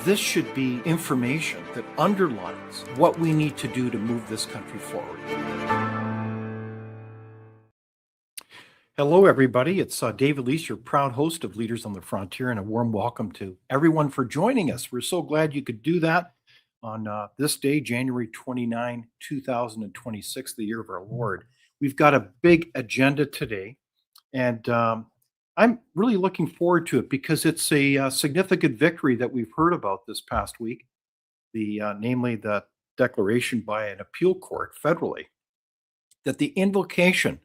this should be information that underlines what we need to do to move this country forward. Hello, everybody. It's David Leis, your proud host of Leaders on the Frontier, and a warm welcome to everyone for joining us. We're so glad you could do that on this day, January 29, 2026, the year of our Lord. We've got a big agenda today, and I'm really looking forward to it because it's a significant victory that we've heard about this past week, namely the declaration by an appeal court federally that the invocation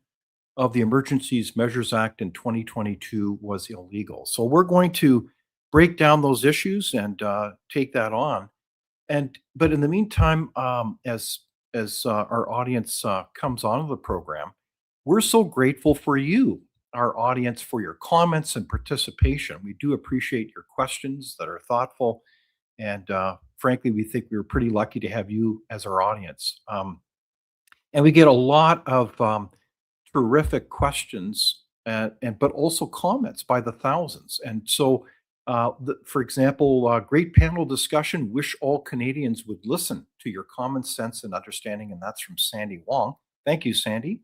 of the Emergencies Measures Act in 2022 was illegal. So we're going to break down those issues and take that on. But in the meantime, as our audience comes onto the program, we're so grateful for you, our audience, for your comments and participation. We do appreciate your questions that are thoughtful, and frankly, we think we're pretty lucky to have you as our audience. And we get a lot of terrific questions, but also comments by the thousands. And so, for example, great panel discussion. Wish all Canadians would listen to your common sense and understanding. And that's from Sandy Wong. Thank you, Sandy.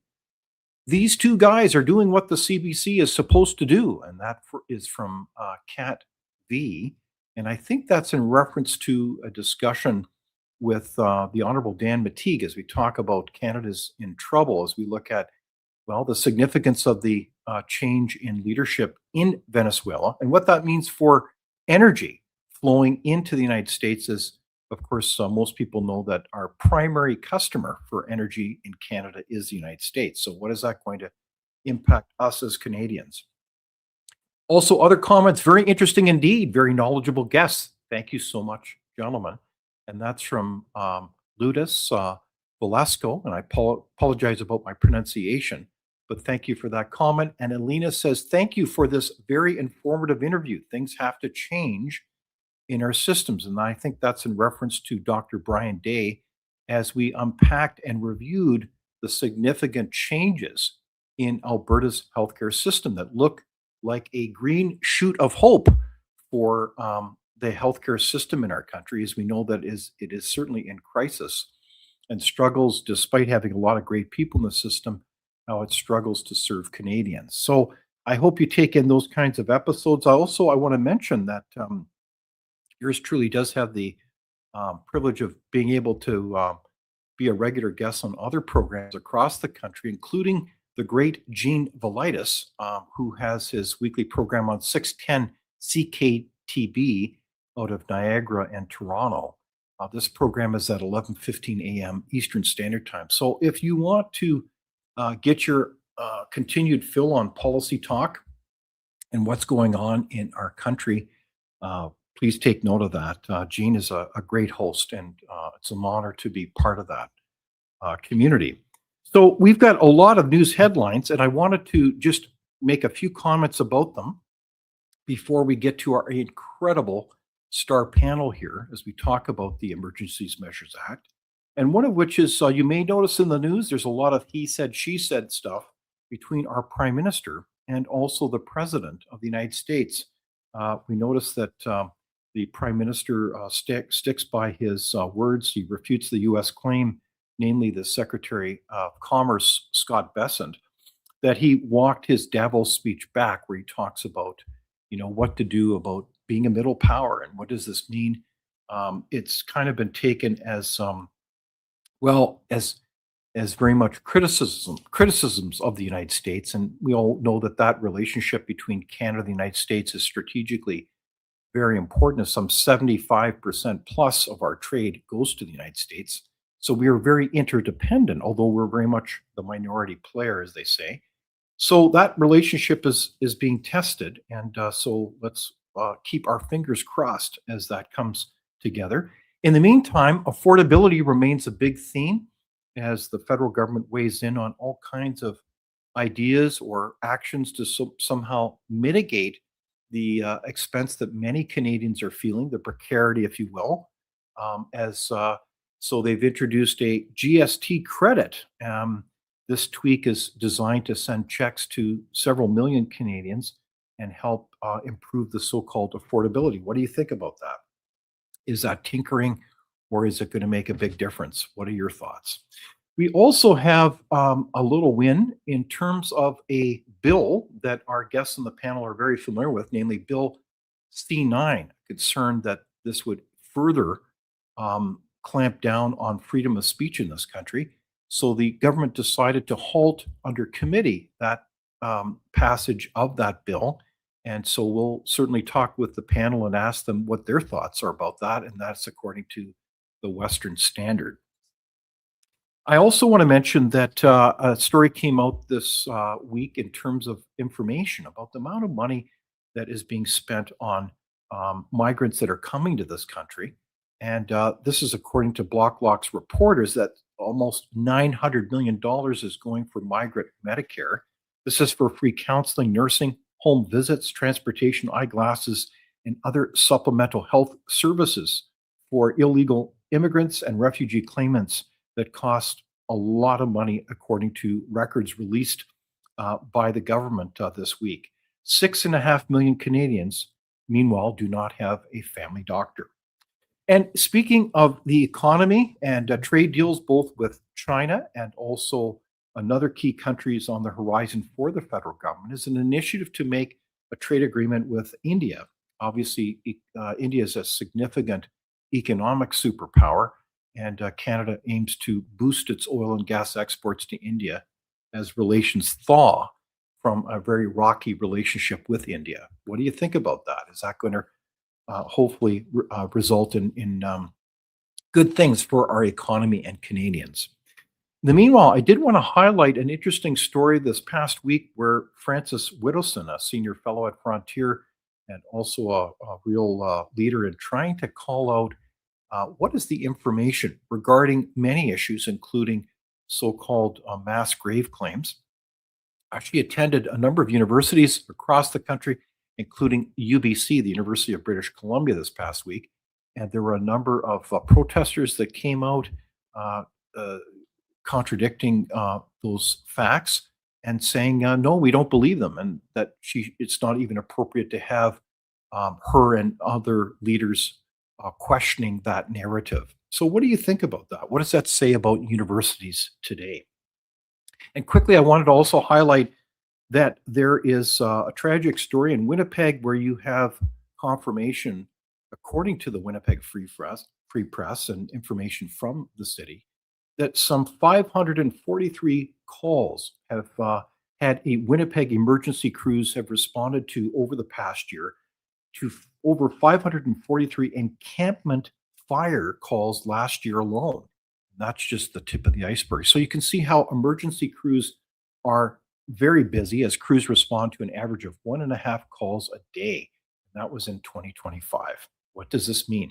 These two guys are doing what the CBC is supposed to do. And that is from Cat V. And I think that's in reference to a discussion with the Honorable Dan Mateague as we talk about Canada's in trouble, as we look at the significance of the change in leadership in Venezuela and what that means for energy flowing into the United States. As, of course, most people know that our primary customer for energy in Canada is the United States. So what is that going to impact us as Canadians? Also, other comments, very interesting indeed, very knowledgeable guests. Thank you so much, gentlemen. And that's from Ludus Velasco, and I apologize about my pronunciation. But thank you for that comment. And Alina says, thank you for this very informative interview. Things have to change in our systems. And I think that's in reference to Dr. Brian Day as we unpacked and reviewed the significant changes in Alberta's healthcare system that look like a green shoot of hope for the healthcare system in our country, as we know that it is certainly in crisis and struggles, despite having a lot of great people in the system, how it struggles to serve Canadians. So I hope you take in those kinds of episodes. I want to mention that yours truly does have the privilege of being able to be a regular guest on other programs across the country, including the great Gene Velitis, who has his weekly program on 610 CKTB out of Niagara and Toronto. This program is at 11:15 a.m. Eastern Standard Time. So if you want to get your continued fill on policy talk and what's going on in our country, please take note of that. Gene is a great host, and it's an honor to be part of that community. So we've got a lot of news headlines, and I wanted to just make a few comments about them before we get to our incredible star panel here as we talk about the Emergencies Measures Act. And one of which is, you may notice in the news, there's a lot of he said, she said stuff between our prime minister and also the president of the United States. We notice that the prime minister sticks by his words. He refutes the U.S. claim, namely the Secretary of Commerce, Scott Bessent, that he walked his Davos speech back, where he talks about, what to do about being a middle power and what does this mean. It's kind of been taken as as very much criticisms of the United States. And we all know that relationship between Canada and the United States is strategically very important, as some 75% plus of our trade goes to the United States. So we are very interdependent, although we're very much the minority player, as they say. So that relationship is being tested. And so let's keep our fingers crossed as that comes together. In the meantime, affordability remains a big theme as the federal government weighs in on all kinds of ideas or actions to somehow mitigate the expense that many Canadians are feeling, the precarity, if you will. So they've introduced a GST credit. This tweak is designed to send checks to several million Canadians and help improve the so-called affordability. What do you think about that? Is that tinkering, or is it going to make a big difference? What are your thoughts? We also have a little win in terms of a bill that our guests on the panel are very familiar with, namely Bill C9, concerned that this would further clamp down on freedom of speech in this country. So the government decided to halt under committee that passage of that bill. And so we'll certainly talk with the panel and ask them what their thoughts are about that. And that's according to the Western Standard. I also want to mention that a story came out this week in terms of information about the amount of money that is being spent on migrants that are coming to this country. And this is according to BlockLock's reporters that almost $900 million is going for migrant Medicare. This is for free counseling, nursing, home visits, transportation, eyeglasses, and other supplemental health services for illegal immigrants and refugee claimants that cost a lot of money, according to records released by the government this week. 6.5 million Canadians, meanwhile, do not have a family doctor. And speaking of the economy and trade deals, both with China and also another key countries on the horizon for the federal government, is an initiative to make a trade agreement with India. Obviously, India is a significant economic superpower, and Canada aims to boost its oil and gas exports to India as relations thaw from a very rocky relationship with India. What do you think about that? Is that going to hopefully result in good things for our economy and Canadians? In the meanwhile, I did want to highlight an interesting story this past week where Francis Whittleson, a senior fellow at Frontier and also a real leader in trying to call out what is the information regarding many issues, including so-called mass grave claims. She attended a number of universities across the country, including UBC, the University of British Columbia, this past week. And there were a number of protesters that came out contradicting those facts and saying, no, we don't believe them, and that it's not even appropriate to have her and other leaders questioning that narrative. So what do you think about that? What does that say about universities today? And quickly, I wanted to also highlight that there is a tragic story in Winnipeg where you have confirmation, according to the Winnipeg Free Press and information from the city, that some 543 calls have had a Winnipeg emergency crews have responded to over the past year, to over 543 encampment fire calls last year alone. That's just the tip of the iceberg. So you can see how emergency crews are very busy as crews respond to an average of 1.5 calls a day. That was in 2025. What does this mean?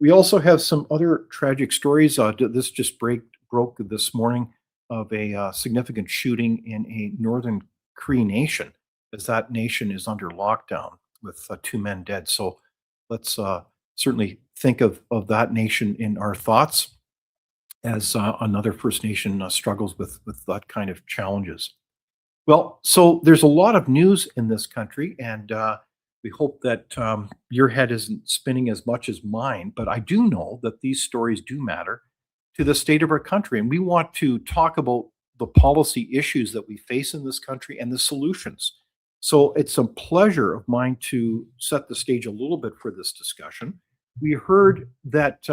We also have some other tragic stories. This just broke this morning of a significant shooting in a northern Cree nation, as that nation is under lockdown with 2 men dead. So let's certainly think of that nation in our thoughts as another First Nation struggles with that kind of challenges. Well, so there's a lot of news in this country, and we hope that your head isn't spinning as much as mine, but I do know that these stories do matter to the state of our country, and we want to talk about the policy issues that we face in this country and the solutions. So it's a pleasure of mine to set the stage a little bit for this discussion. We heard that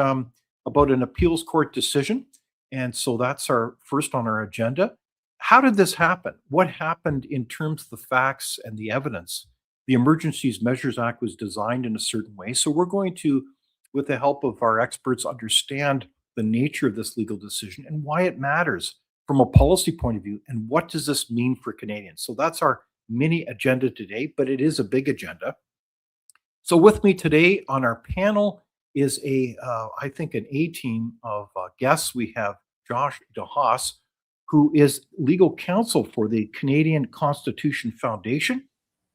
about an appeals court decision, and so that's our first on our agenda. How did this happen? What happened in terms of the facts and the evidence? The Emergencies Measures Act was designed in a certain way. So we're going to, with the help of our experts, understand the nature of this legal decision and why it matters from a policy point of view, and what does this mean for Canadians. So that's our mini agenda today, but it is a big agenda. So with me today on our panel is I think an A-team of guests. We have Josh Dehaas, who is legal counsel for the Canadian Constitution Foundation.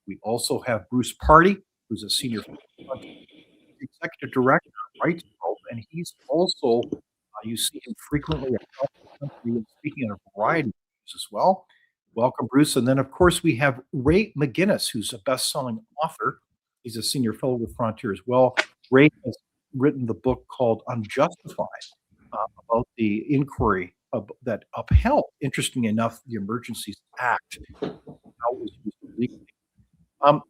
We also have Bruce Pardy, who's a senior executive director of Rights Group, and he's also, you see him frequently across the country and speaking on a variety of issues as well. Welcome, Bruce. And then, of course, we have Ray McGinnis, who's a best-selling author. He's a senior fellow with Frontier as well. Ray has written the book called Unjustified about the inquiry that upheld, interesting enough, the Emergencies Act, how it was used illegally.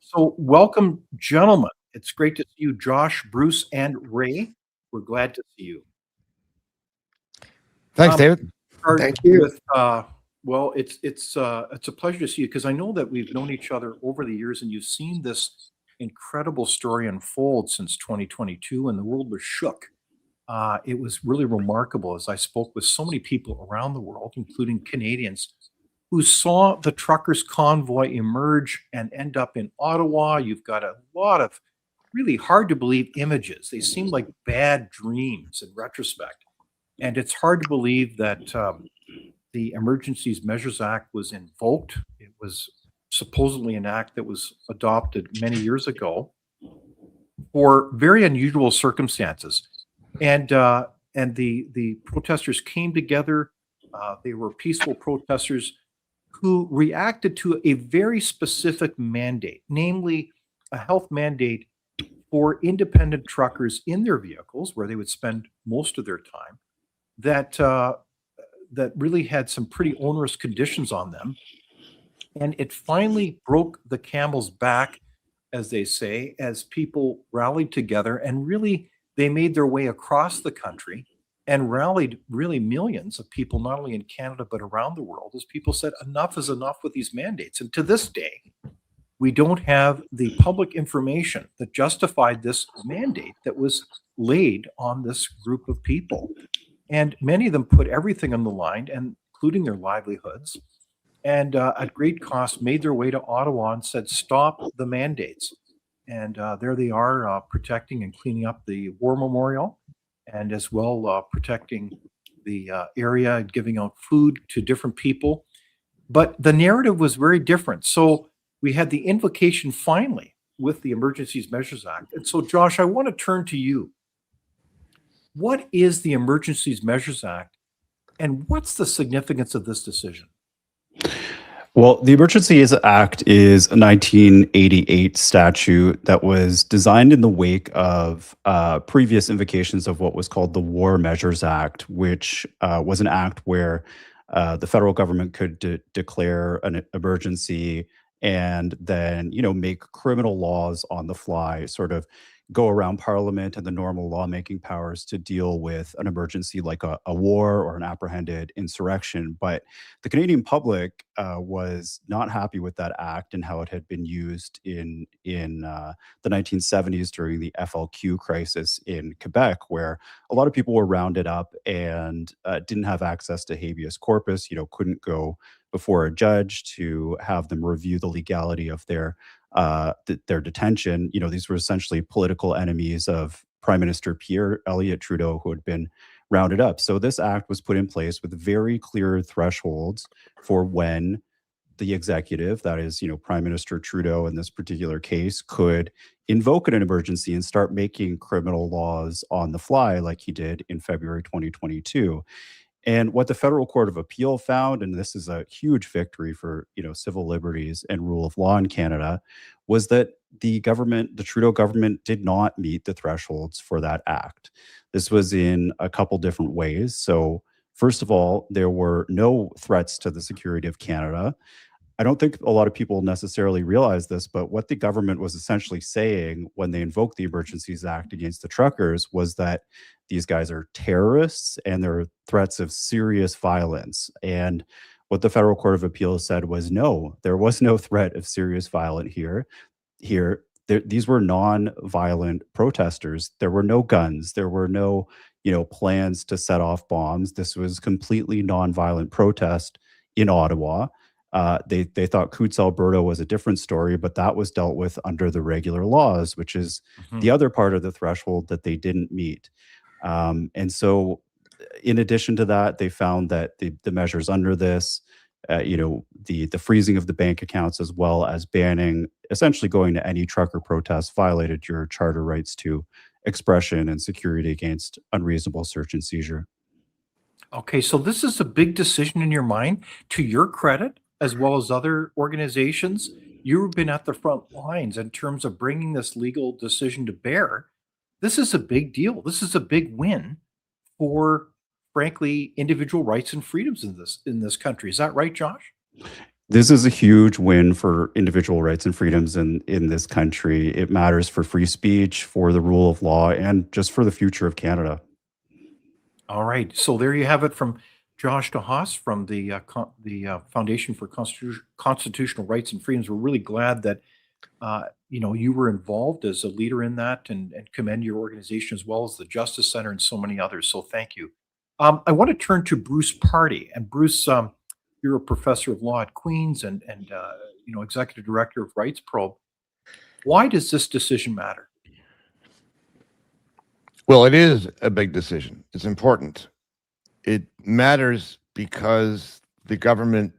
So welcome, gentlemen. It's great to see you, Josh, Bruce, and Ray. We're glad to see you. Thanks, David. Start Thank you. with, well, it's a pleasure to see you because I know that we've known each other over the years, and you've seen this incredible story unfold since 2022, and the world was shook. It was really remarkable as I spoke with so many people around the world, including Canadians, who saw the truckers' convoy emerge and end up in Ottawa. You've got a lot of really hard to believe images. They seem like bad dreams in retrospect. And it's hard to believe that the Emergencies Measures Act was invoked. It was supposedly an act that was adopted many years ago for very unusual circumstances. And the protesters came together. They were peaceful protesters who reacted to a very specific mandate, namely a health mandate for independent truckers in their vehicles, where they would spend most of their time, that really had some pretty onerous conditions on them. And it finally broke the camel's back, as they say, as people rallied together and really they made their way across the country and rallied really millions of people, not only in Canada, but around the world, as people said, enough is enough with these mandates. And to this day, we don't have the public information that justified this mandate that was laid on this group of people. And many of them put everything on the line, and including their livelihoods, and at great cost made their way to Ottawa and said, stop the mandates. And there they are protecting and cleaning up the war memorial, and as well protecting the area and giving out food to different people. But the narrative was very different. So we had the invocation finally with the Emergencies Measures Act. And so, Josh, I want to turn to you. What is the Emergencies Measures Act, and what's the significance of this decision? Well, the Emergencies Act is a 1988 statute that was designed in the wake of previous invocations of what was called the War Measures Act, which was an act where the federal government could declare an emergency and then, make criminal laws on the fly, sort of go around Parliament and the normal lawmaking powers to deal with an emergency like a war or an apprehended insurrection. But the Canadian public was not happy with that act and how it had been used in the 1970s during the FLQ crisis in Quebec, where a lot of people were rounded up and didn't have access to habeas corpus, couldn't go before a judge to have them review the legality of their detention. These were essentially political enemies of Prime Minister Pierre Elliott Trudeau, who had been rounded up. So this act was put in place with very clear thresholds for when the executive, that is, Prime Minister Trudeau in this particular case, could invoke an emergency and start making criminal laws on the fly like he did in February 2022. And what the Federal Court of Appeal found, and this is a huge victory for civil liberties and rule of law in Canada, was that the Trudeau government, did not meet the thresholds for that act. This was in a couple different ways. So first of all, there were no threats to the security of Canada. I don't think a lot of people necessarily realize this, but what the government was essentially saying when they invoked the Emergencies Act against the truckers was that these guys are terrorists and there are threats of serious violence. And what the Federal Court of Appeals said was, no, there was no threat of serious violence here. These were non-violent protesters. There were no guns. There were no, plans to set off bombs. This was completely non-violent protest in Ottawa. They thought Coutts, Alberta was a different story, but that was dealt with under the regular laws, which is the other part of the threshold that they didn't meet. And so in addition to that, they found that the measures under this, the freezing of the bank accounts, as well as banning essentially going to any trucker protest, violated your charter rights to expression and security against unreasonable search and seizure. Okay, so this is a big decision in your mind. To your credit, as well as other organizations, you've been at the front lines in terms of bringing this legal decision to bear this is a big deal. This is a big win for, frankly, individual rights and freedoms in this country. Is that right, Josh? This is a huge win for individual rights and freedoms in this country. It matters for free speech, for the rule of law, and just for the future of Canada. All right. So there you have it from Josh Dehaas from the Foundation for Constitutional Rights and Freedoms. We're really glad that you were involved as a leader in that, and commend your organization as well as the Justice Center and so many others. So thank you. I want to turn to Bruce Pardy, and Bruce, you're a professor of law at Queen's and executive director of Rights Probe. Why does this decision matter? Well, it is a big decision. It's important. It matters because the government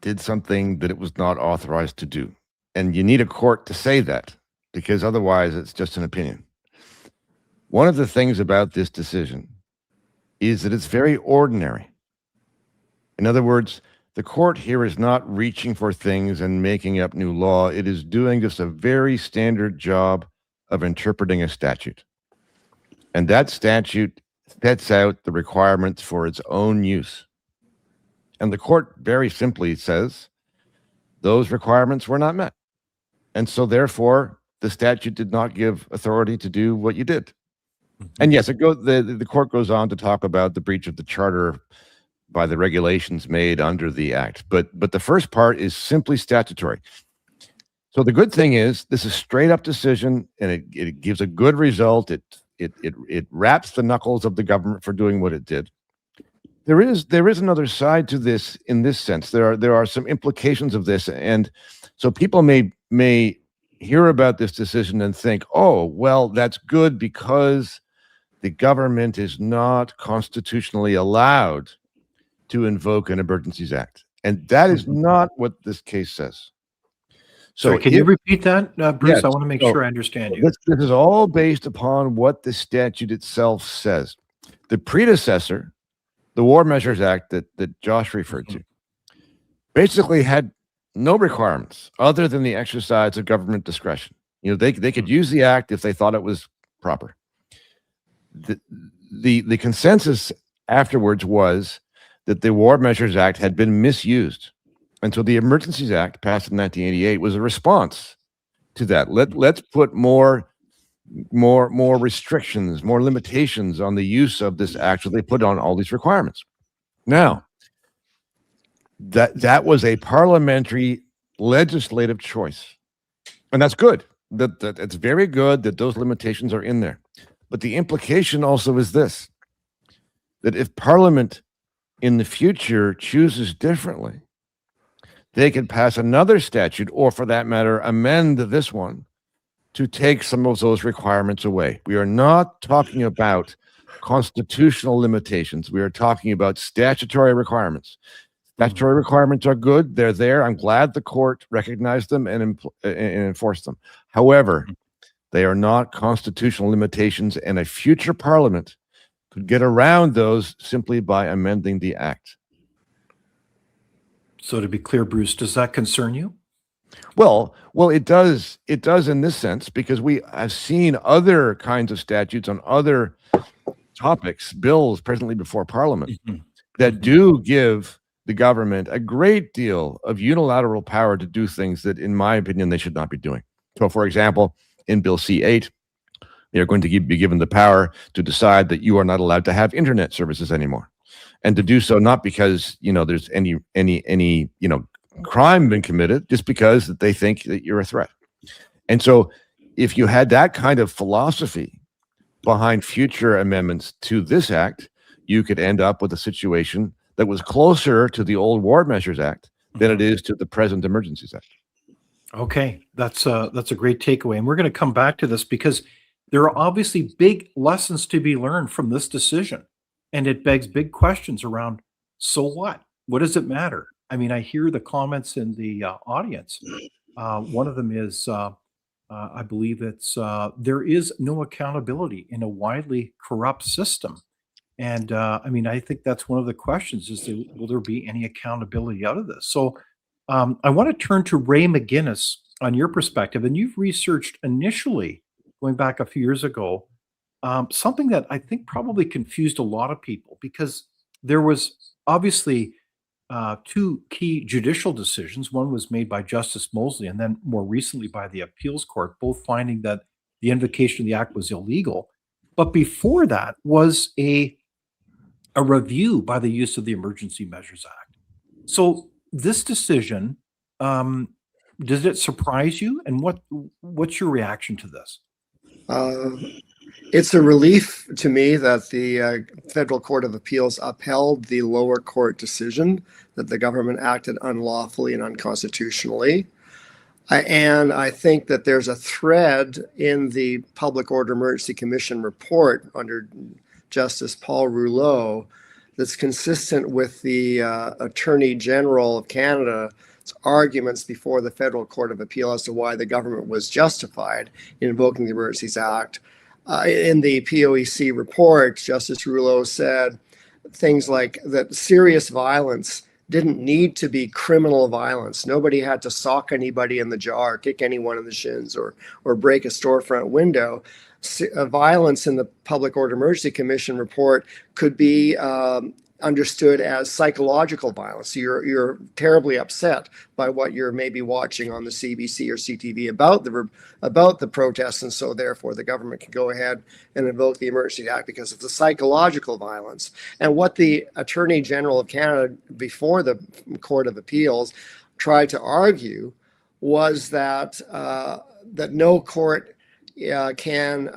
did something that it was not authorized to do. And you need a court to say that, because otherwise it's just an opinion. One of the things about this decision is that it's very ordinary. In other words, the court here is not reaching for things and making up new law. It is doing just a very standard job of interpreting a statute. And that statute sets out the requirements for its own use. And the court very simply says those requirements were not met. And so therefore, the statute did not give authority to do what you did. And yes, the court goes on to talk about the breach of the charter by the regulations made under the act. But the first part is simply statutory. So the good thing is this is straight up decision, and it gives a good result. It wraps the knuckles of the government for doing what it did. There is another side to this in this sense. There are some implications of this, and so people may hear about this decision and think, oh, well, that's good because the government is not constitutionally allowed to invoke an Emergencies Act. And that is not what this case says. So sorry, can you repeat that, Bruce? Yes, I want to make sure I understand you. This is all based upon what the statute itself says. The predecessor, the War Measures Act that Josh referred to, basically had no requirements other than the exercise of government discretion. They could use the act if they thought it was proper. The consensus afterwards was that the War Measures Act had been misused. And so the Emergencies Act, passed in 1988, was a response to that. Let's put more restrictions, more limitations on the use of this act, so they put on all these requirements. Now, that was a parliamentary legislative choice. And that's good. It's very good that those limitations are in there. But the implication also is this, that if Parliament in the future chooses differently, they could pass another statute, or for that matter, amend this one to take some of those requirements away. We are not talking about constitutional limitations. We are talking about statutory requirements. Statutory requirements are good. They're there. I'm glad the court recognized them and enforced them. However, they are not constitutional limitations, and a future parliament could get around those simply by amending the act. So to be clear, Bruce, does that concern you? Well, it does. It does in this sense, because we have seen other kinds of statutes on other topics, bills presently before Parliament, that do give the government a great deal of unilateral power to do things that, in my opinion, they should not be doing. So, for example, in Bill C-8, they are going to be given the power to decide that you are not allowed to have internet services anymore, and to do so not because there's any crime been committed, just because that they think that you're a threat. And so, if you had that kind of philosophy behind future amendments to this act, you could end up with a situation that was closer to the old War Measures Act than it is to the present Emergencies Act. Okay, that's a great takeaway, and we're going to come back to this because there are obviously big lessons to be learned from this decision, and it begs big questions around, so what? What does it matter? I mean, I hear the comments in the audience. One of them is, I believe it's, there is no accountability in a widely corrupt system. And I mean, I think that's one of the questions is, will there be any accountability out of this? So I want to turn to Ray McGinnis on your perspective. And you've researched initially, going back a few years ago, something that I think probably confused a lot of people because there was obviously two key judicial decisions. One was made by Justice Mosley, and then more recently by the appeals court, both finding that the invocation of the act was illegal. But before that was a review by the use of the Emergency Measures Act. So this decision, does it surprise you? And what's your reaction to this? Uh, it's a relief to me that the Federal Court of Appeals upheld the lower court decision that the government acted unlawfully and unconstitutionally. And I think that there's a thread in the Public Order Emergency Commission report under Justice Paul Rouleau that's consistent with the Attorney General of Canada's arguments before the Federal Court of Appeal as to why the government was justified in invoking the Emergencies Act. In the POEC report, Justice Rouleau said things like that serious violence didn't need to be criminal violence. Nobody had to sock anybody in the jaw, or kick anyone in the shins, or break a storefront window. Violence in the Public Order Emergency Commission report could be understood as psychological violence. You're terribly upset by what you're maybe watching on the CBC or CTV about the protests, and so therefore the government can go ahead and invoke the Emergency Act because of the psychological violence. And what the Attorney General of Canada before the Court of Appeals tried to argue was that that no court can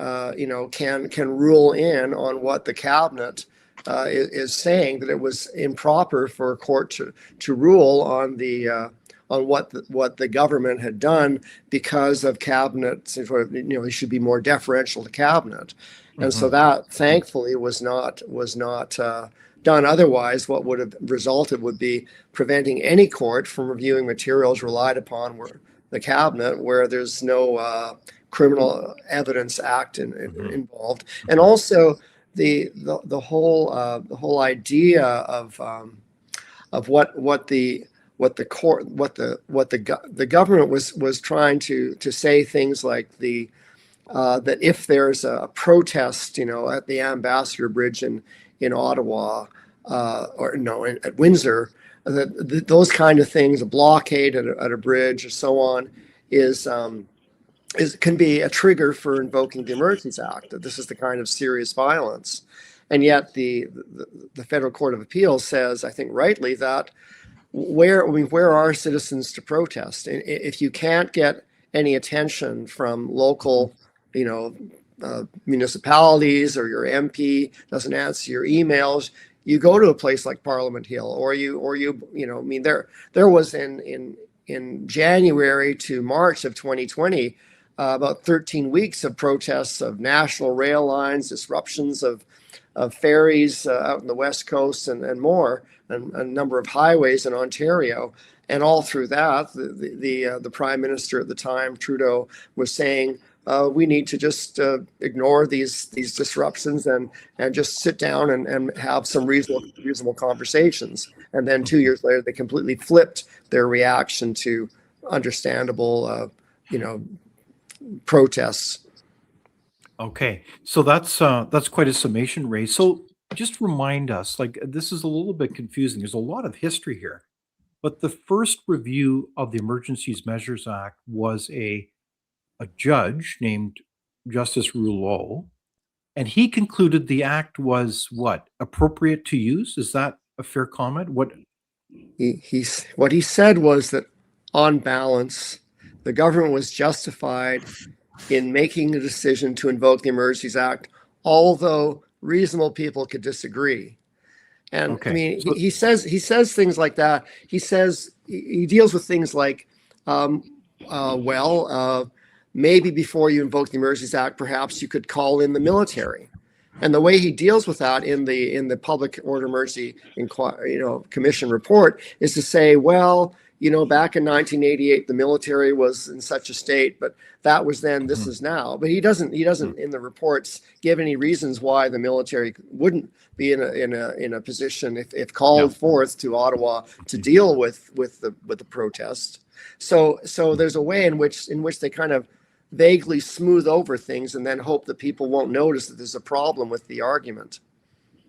rule in on what the cabinet is saying, that it was improper for a court to rule on what the government had done because of cabinet. It should be more deferential to cabinet, and so that thankfully was not done. Otherwise, what would have resulted would be preventing any court from reviewing materials relied upon where the cabinet, where there's no criminal evidence act involved, and also the whole idea of what the government was trying to say, things like that if there's a protest, at the Ambassador Bridge in Ottawa, at Windsor, that those kind of things, a blockade at a bridge or so on, can be a trigger for invoking the Emergencies Act. That this is the kind of serious violence, and yet the Federal Court of Appeals says, I think rightly, that where are citizens to protest? If you can't get any attention from local, municipalities, or your MP doesn't answer your emails, you go to a place like Parliament Hill, or there was in January to March of 2020. About 13 weeks of protests of national rail lines, disruptions of ferries out in the West Coast and more, and a number of highways in Ontario. And all through that, the Prime Minister at the time, Trudeau, was saying, we need to just ignore these disruptions and just sit down and have some reasonable conversations. And then 2 years later, they completely flipped their reaction to understandable, protests. Okay, so that's quite a summation, Ray. So just remind us, this is a little bit confusing. There's a lot of history here, but the first review of the Emergencies Measures Act was a judge named Justice Rouleau, and he concluded the act was what, appropriate to use? Is that a fair comment? What he said was that, on balance, the government was justified in making the decision to invoke the Emergencies Act, although reasonable people could disagree. And Okay. I mean, he says things like that. He says he deals with things like, maybe before you invoke the Emergencies Act, perhaps you could call in the military. And the way he deals with that in the Public Order Emergency Commission report is to say, back in 1988, the military was in such a state, but that was then, this is now. But he doesn't in the reports give any reasons why the military wouldn't be in a position if called forth to Ottawa to deal with the protest. So there's a way in which they kind of vaguely smooth over things and then hope that people won't notice that there's a problem with the argument.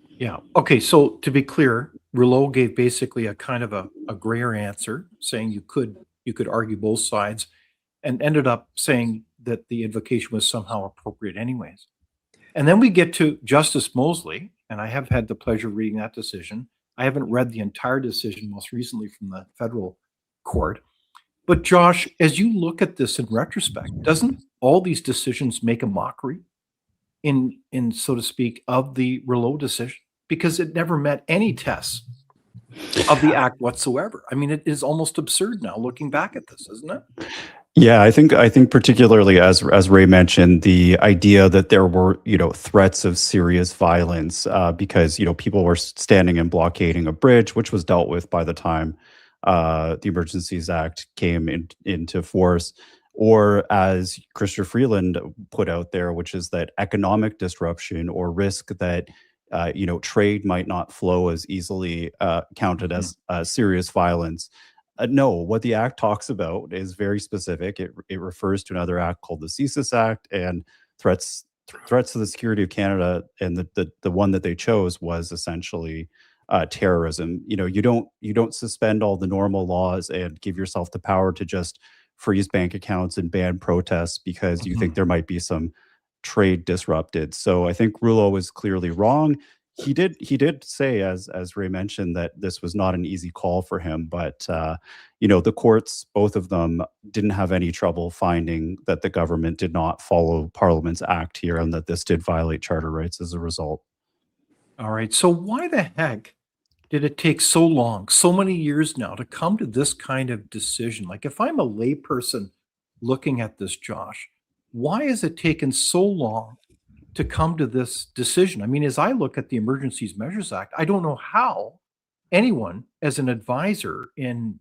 Yeah. Okay. So to be clear, Rouleau gave basically a kind of a grayer answer, saying you could argue both sides, and ended up saying that the invocation was somehow appropriate anyways. And then we get to Justice Mosley, and I have had the pleasure of reading that decision. I haven't read the entire decision, most recently from the federal court. But Josh, as you look at this in retrospect, doesn't all these decisions make a mockery in so to speak, of the Rouleau decision? Because it never met any tests of the act whatsoever. I mean, it is almost absurd now looking back at this, isn't it? Yeah, I think particularly as Ray mentioned, the idea that there were threats of serious violence because people were standing and blockading a bridge, which was dealt with by the time the Emergencies Act came into force, or as Christopher Freeland put out there, which is that economic disruption or risk that trade might not flow as easily counted as serious violence. No, what the act talks about is very specific. It refers to another act called the CSIS Act, and threats to the security of Canada. And the one that they chose was essentially terrorism. You don't suspend all the normal laws and give yourself the power to just freeze bank accounts and ban protests because you think there might be some trade disrupted. So I think Rouleau was clearly wrong. He did say, as Ray mentioned, that this was not an easy call for him, but the courts, both of them, didn't have any trouble finding that the government did not follow Parliament's act here and that this did violate charter rights as a result. All right. So why the heck did it take so long, so many years now, to come to this kind of decision? Like, if I'm a layperson looking at this, Josh, why has it taken so long to come to this decision? I mean, as I look at the Emergencies Measures Act, I don't know how anyone, as an advisor in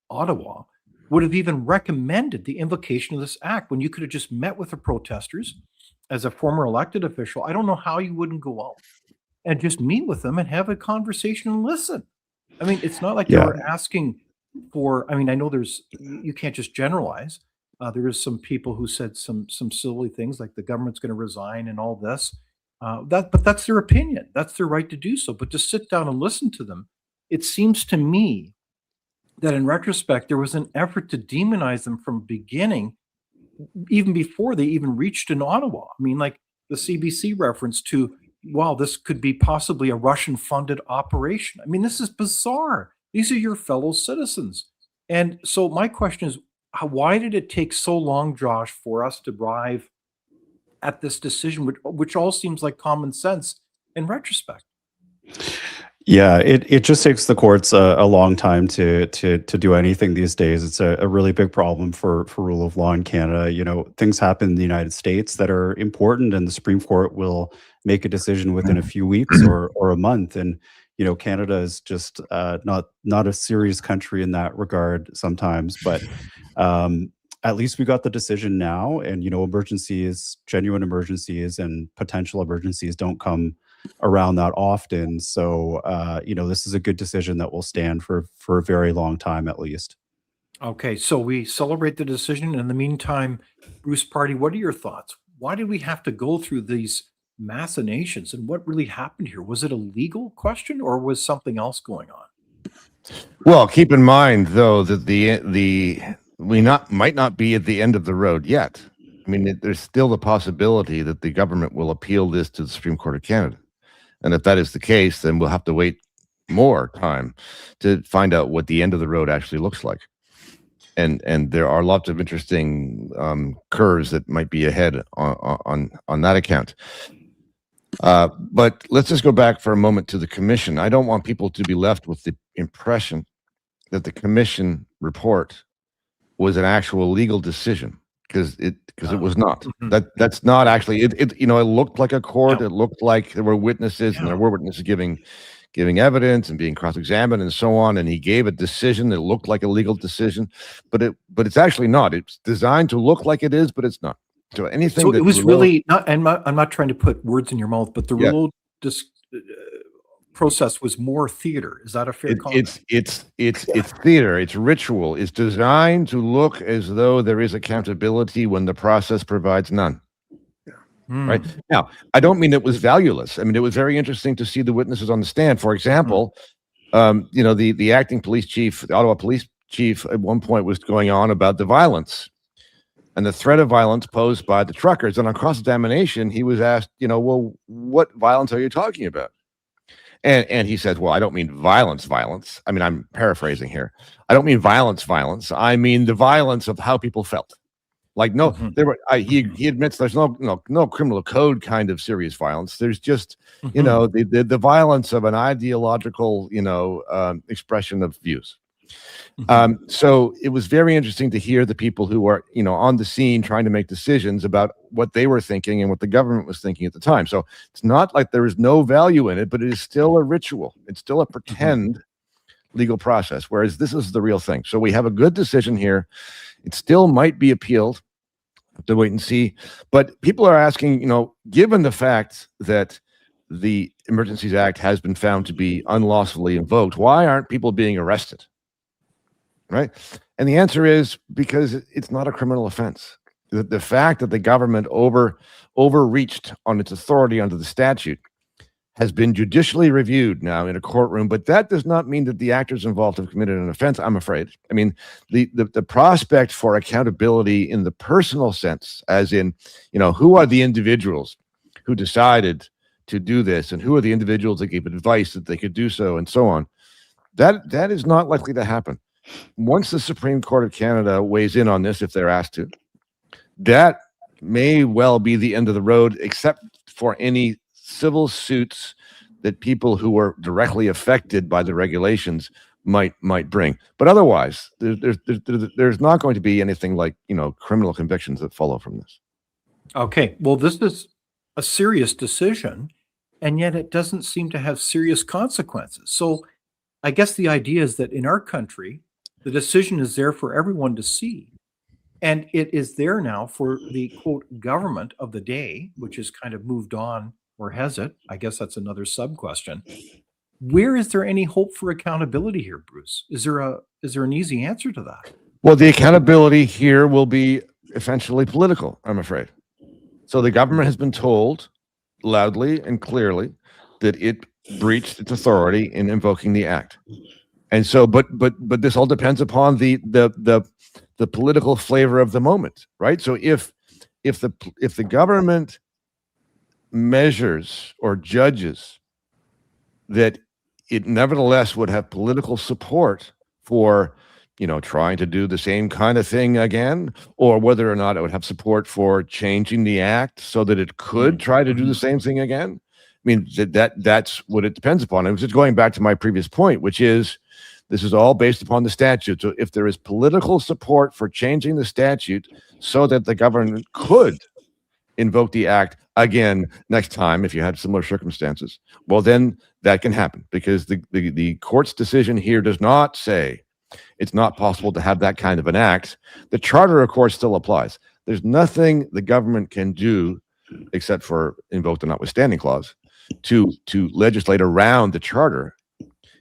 Ottawa, would have even recommended the invocation of this act when you could have just met with the protesters. As a former elected official, I don't know how you wouldn't go out and just meet with them and have a conversation and listen. I mean, it's not like they were asking for, I mean, I know you can't just generalize. There is some people who said some silly things like the government's going to resign and all this. But that's their opinion. That's their right to do so. But to sit down and listen to them, it seems to me that in retrospect, there was an effort to demonize them from beginning, even before they even reached in Ottawa. I mean, like the CBC reference to, wow, this could be possibly a Russian-funded operation. I mean, this is bizarre. These are your fellow citizens. And so my question is, why did it take so long, Josh, for us to arrive at this decision, which all seems like common sense in retrospect? Yeah, it just takes the courts a long time to do anything these days. It's a really big problem for rule of law in Canada. Things happen in the United States that are important, and the Supreme Court will make a decision within a few weeks or a month. And Canada is just not a serious country in that regard sometimes. But at least we got the decision now, and genuine emergencies and potential emergencies don't come around that often. So this is a good decision that will stand for a very long time at least. Okay, so we celebrate the decision. In the meantime, Bruce Pardy, what are your thoughts? Why did we have to go through these machinations, and what really happened here? Was it a legal question, or was something else going on? Well, keep in mind though that we might not be at the end of the road yet. I mean, there's still the possibility that the government will appeal this to the Supreme Court of Canada. And if that is the case, then we'll have to wait more time to find out what the end of the road actually looks like. And there are lots of interesting curves that might be ahead on that account. But let's just go back for a moment to the commission. I don't want people to be left with the impression that the commission report was an actual legal decision, because it was not. That's not actually it. It looked like a court. It looked like there were witnesses, and there were witnesses giving evidence and being cross-examined and so on. And he gave a decision that looked like a legal decision, but it's actually not. It's designed to look like it is, but it's not. So anything. So it was really not. And I'm not trying to put words in your mouth, but the Rouleau process was more theater. Is that a fair comment? It's theater. It's ritual. It's designed to look as though there is accountability when the process provides none. Right now, I don't mean it was valueless. I mean, it was very interesting to see the witnesses on the stand. For example, the acting police chief, the Ottawa police chief, at one point was going on about the violence and the threat of violence posed by the truckers. And on cross-examination, he was asked, well, what violence are you talking about? And he says, well, I don't mean violence. I mean, I'm paraphrasing here. I don't mean violence. I mean the violence of how people felt. Like, no, there were. He admits there's no criminal code kind of serious violence. There's just, the violence of an ideological, expression of views. So it was very interesting to hear the people who are, on the scene trying to make decisions about what they were thinking and what the government was thinking at the time. So it's not like there is no value in it, but it is still a ritual. It's still a pretend legal process, whereas this is the real thing. So we have a good decision here. It still might be appealed. To wait and see. But people are asking, given the fact that the Emergencies Act has been found to be unlawfully invoked, why aren't people being arrested? Right? And the answer is because it's not a criminal offense. The fact that the government overreached on its authority under the statute has been judicially reviewed now in a courtroom, but that does not mean that the actors involved have committed an offense, I'm afraid. I mean, the prospect for accountability in the personal sense, as in, who are the individuals who decided to do this, and who are the individuals that gave advice that they could do so, and so on, that is not likely to happen. Once the Supreme Court of Canada weighs in on this, if they're asked to, that may well be the end of the road, except for any civil suits that people who were directly affected by the regulations might bring. But otherwise, there's not going to be anything like, criminal convictions that follow from this. Okay. Well, this is a serious decision, and yet it doesn't seem to have serious consequences. So I guess the idea is that in our country, the decision is there for everyone to see. And it is there now for the, quote, government of the day, which has kind of moved on. Or has it? I guess that's another sub-question. Where is there any hope for accountability here, Bruce? Is there an easy answer to that? Well, the accountability here will be essentially political, I'm afraid. So the government has been told loudly and clearly that it breached its authority in invoking the act. And so, but this all depends upon the political flavor of the moment, right? So if the government measures or judges that it nevertheless would have political support for, trying to do the same kind of thing again, or whether or not it would have support for changing the act so that it could try to do the same thing again. I mean, that's what it depends upon. It was just going back to my previous point, which is this is all based upon the statute. So if there is political support for changing the statute so that the government could invoke the act again next time, if you had similar circumstances, well, then that can happen, because the court's decision here does not say it's not possible to have that kind of an act. The charter, of course, still applies. There's nothing the government can do except for invoke the notwithstanding clause to legislate around the charter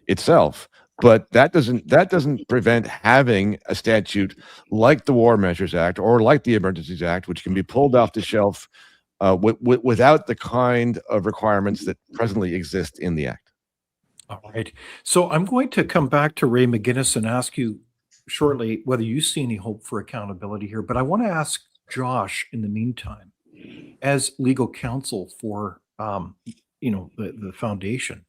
itself. But that doesn't prevent having a statute like the War Measures Act or like the Emergencies Act, which can be pulled off the shelf without the kind of requirements that presently exist in the Act. All right. So I'm going to come back to Ray McGinnis and ask you shortly whether you see any hope for accountability here. But I want to ask Josh in the meantime, as legal counsel for the foundation,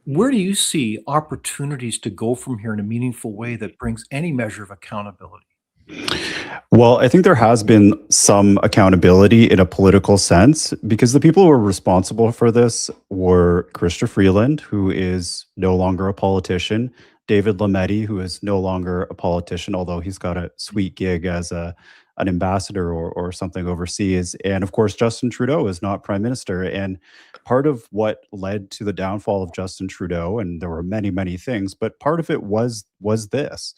where do you see opportunities to go from here in a meaningful way that brings any measure of accountability? Well, I think there has been some accountability in a political sense, because the people who were responsible for this were Chrystia Freeland, who is no longer a politician, David Lametti, who is no longer a politician, although he's got a sweet gig as an ambassador or something overseas. And of course, Justin Trudeau is not prime minister. And part of what led to the downfall of Justin Trudeau, and there were many, many things, but part of it was this.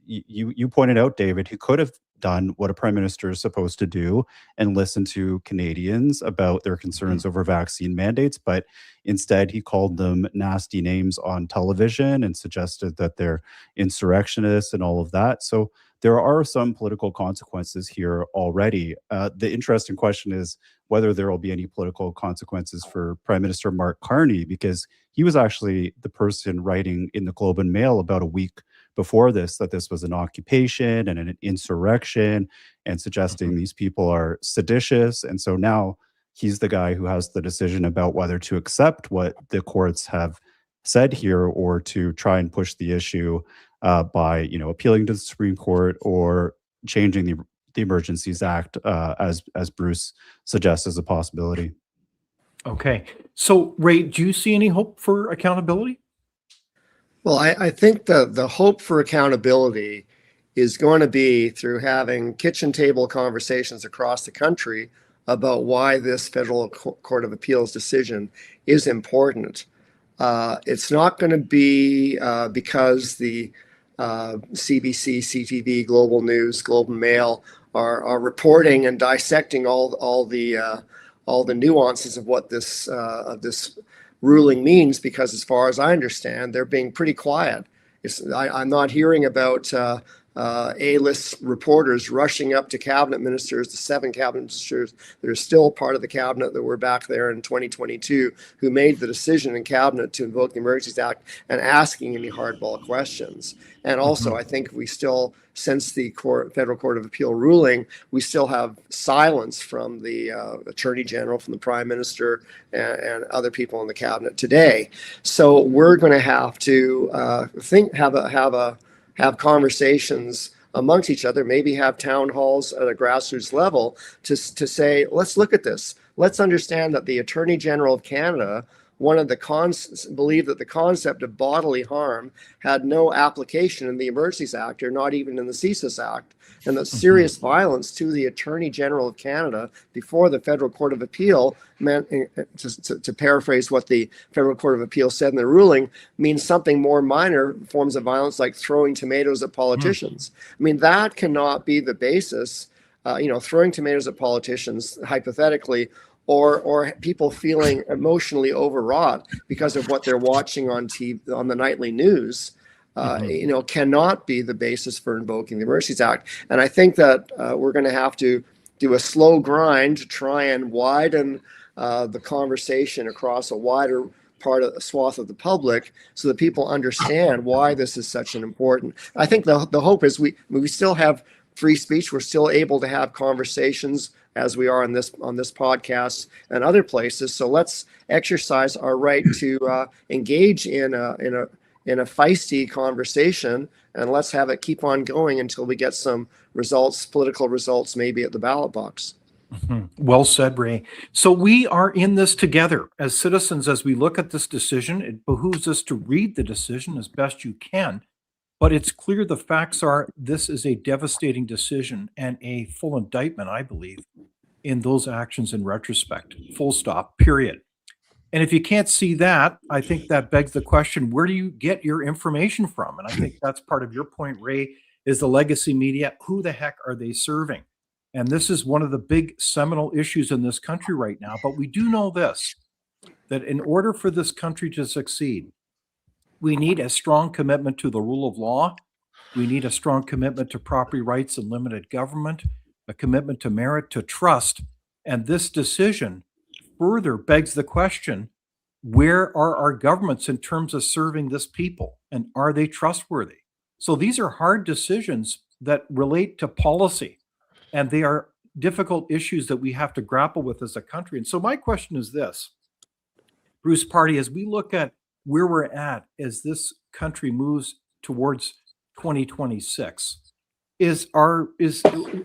You pointed out, David, he could have done what a prime minister is supposed to do and listen to Canadians about their concerns over vaccine mandates. But instead, he called them nasty names on television and suggested that they're insurrectionists and all of that. So there are some political consequences here already. The interesting question is whether there will be any political consequences for Prime Minister Mark Carney, because he was actually the person writing in the Globe and Mail about a week before this that this was an occupation and an insurrection, and suggesting these people are seditious. And so now he's the guy who has the decision about whether to accept what the courts have said here or to try and push the issue by appealing to the Supreme Court or changing the Emergencies Act, as Bruce suggests as a possibility. Okay. So, Ray, do you see any hope for accountability? Well, I think the hope for accountability is going to be through having kitchen table conversations across the country about why this Federal Court of Appeals decision is important. It's not going to be because the CBC, CTV, Global News, Globe and Mail are reporting and dissecting all the nuances of what this ruling means, because as far as I understand, they're being pretty quiet. I'm not hearing about A-list reporters rushing up to cabinet ministers, the 7 cabinet ministers that are still part of the cabinet that were back there in 2022, who made the decision in cabinet to invoke the Emergencies Act, and asking any hardball questions. And also, I think we still, since the Federal Court of Appeal ruling, we still have silence from the Attorney General, from the Prime Minister, and other people in the cabinet today. So we're going to have to have conversations amongst each other, maybe have town halls at a grassroots level to say, let's look at this. Let's understand that the Attorney General of Canada believed that the concept of bodily harm had no application in the Emergencies Act, or not even in the CSIS Act, and that serious violence to the Attorney General of Canada before the Federal Court of Appeal meant, to paraphrase what the Federal Court of Appeal said in the ruling, means something more minor forms of violence like throwing tomatoes at politicians. I mean, that cannot be the basis, throwing tomatoes at politicians, hypothetically, or people feeling emotionally overwrought because of what they're watching on TV, on the nightly news, cannot be the basis for invoking the Emergencies Act. And I think that we're going to have to do a slow grind to try and widen the conversation across a wider swath of the public, so that people understand why this is such an important. I think the hope is we still have free speech. We're still able to have conversations as we are on this podcast and other places. So let's exercise our right to engage in a feisty conversation, and let's have it keep on going until we get some results, political results, maybe at the ballot box. Well said, Ray. So we are in this together as citizens. As we look at this decision, it behooves us to read the decision as best you can. But it's clear the facts are this is a devastating decision and a full indictment, I believe, in those actions in retrospect. Full stop, period. And if you can't see that, I think that begs the question, where do you get your information from? And I think that's part of your point, Ray, is the legacy media. Who the heck are they serving? And this is one of the big seminal issues in this country right now. But we do know this, that in order for this country to succeed, we need a strong commitment to the rule of law. We need a strong commitment to property rights and limited government, a commitment to merit, to trust. And this decision further begs the question, where are our governments in terms of serving this people? And are they trustworthy? So these are hard decisions that relate to policy, and they are difficult issues that we have to grapple with as a country. And so my question is this, Bruce Pardy, as we look at where we're at as this country moves towards 2026,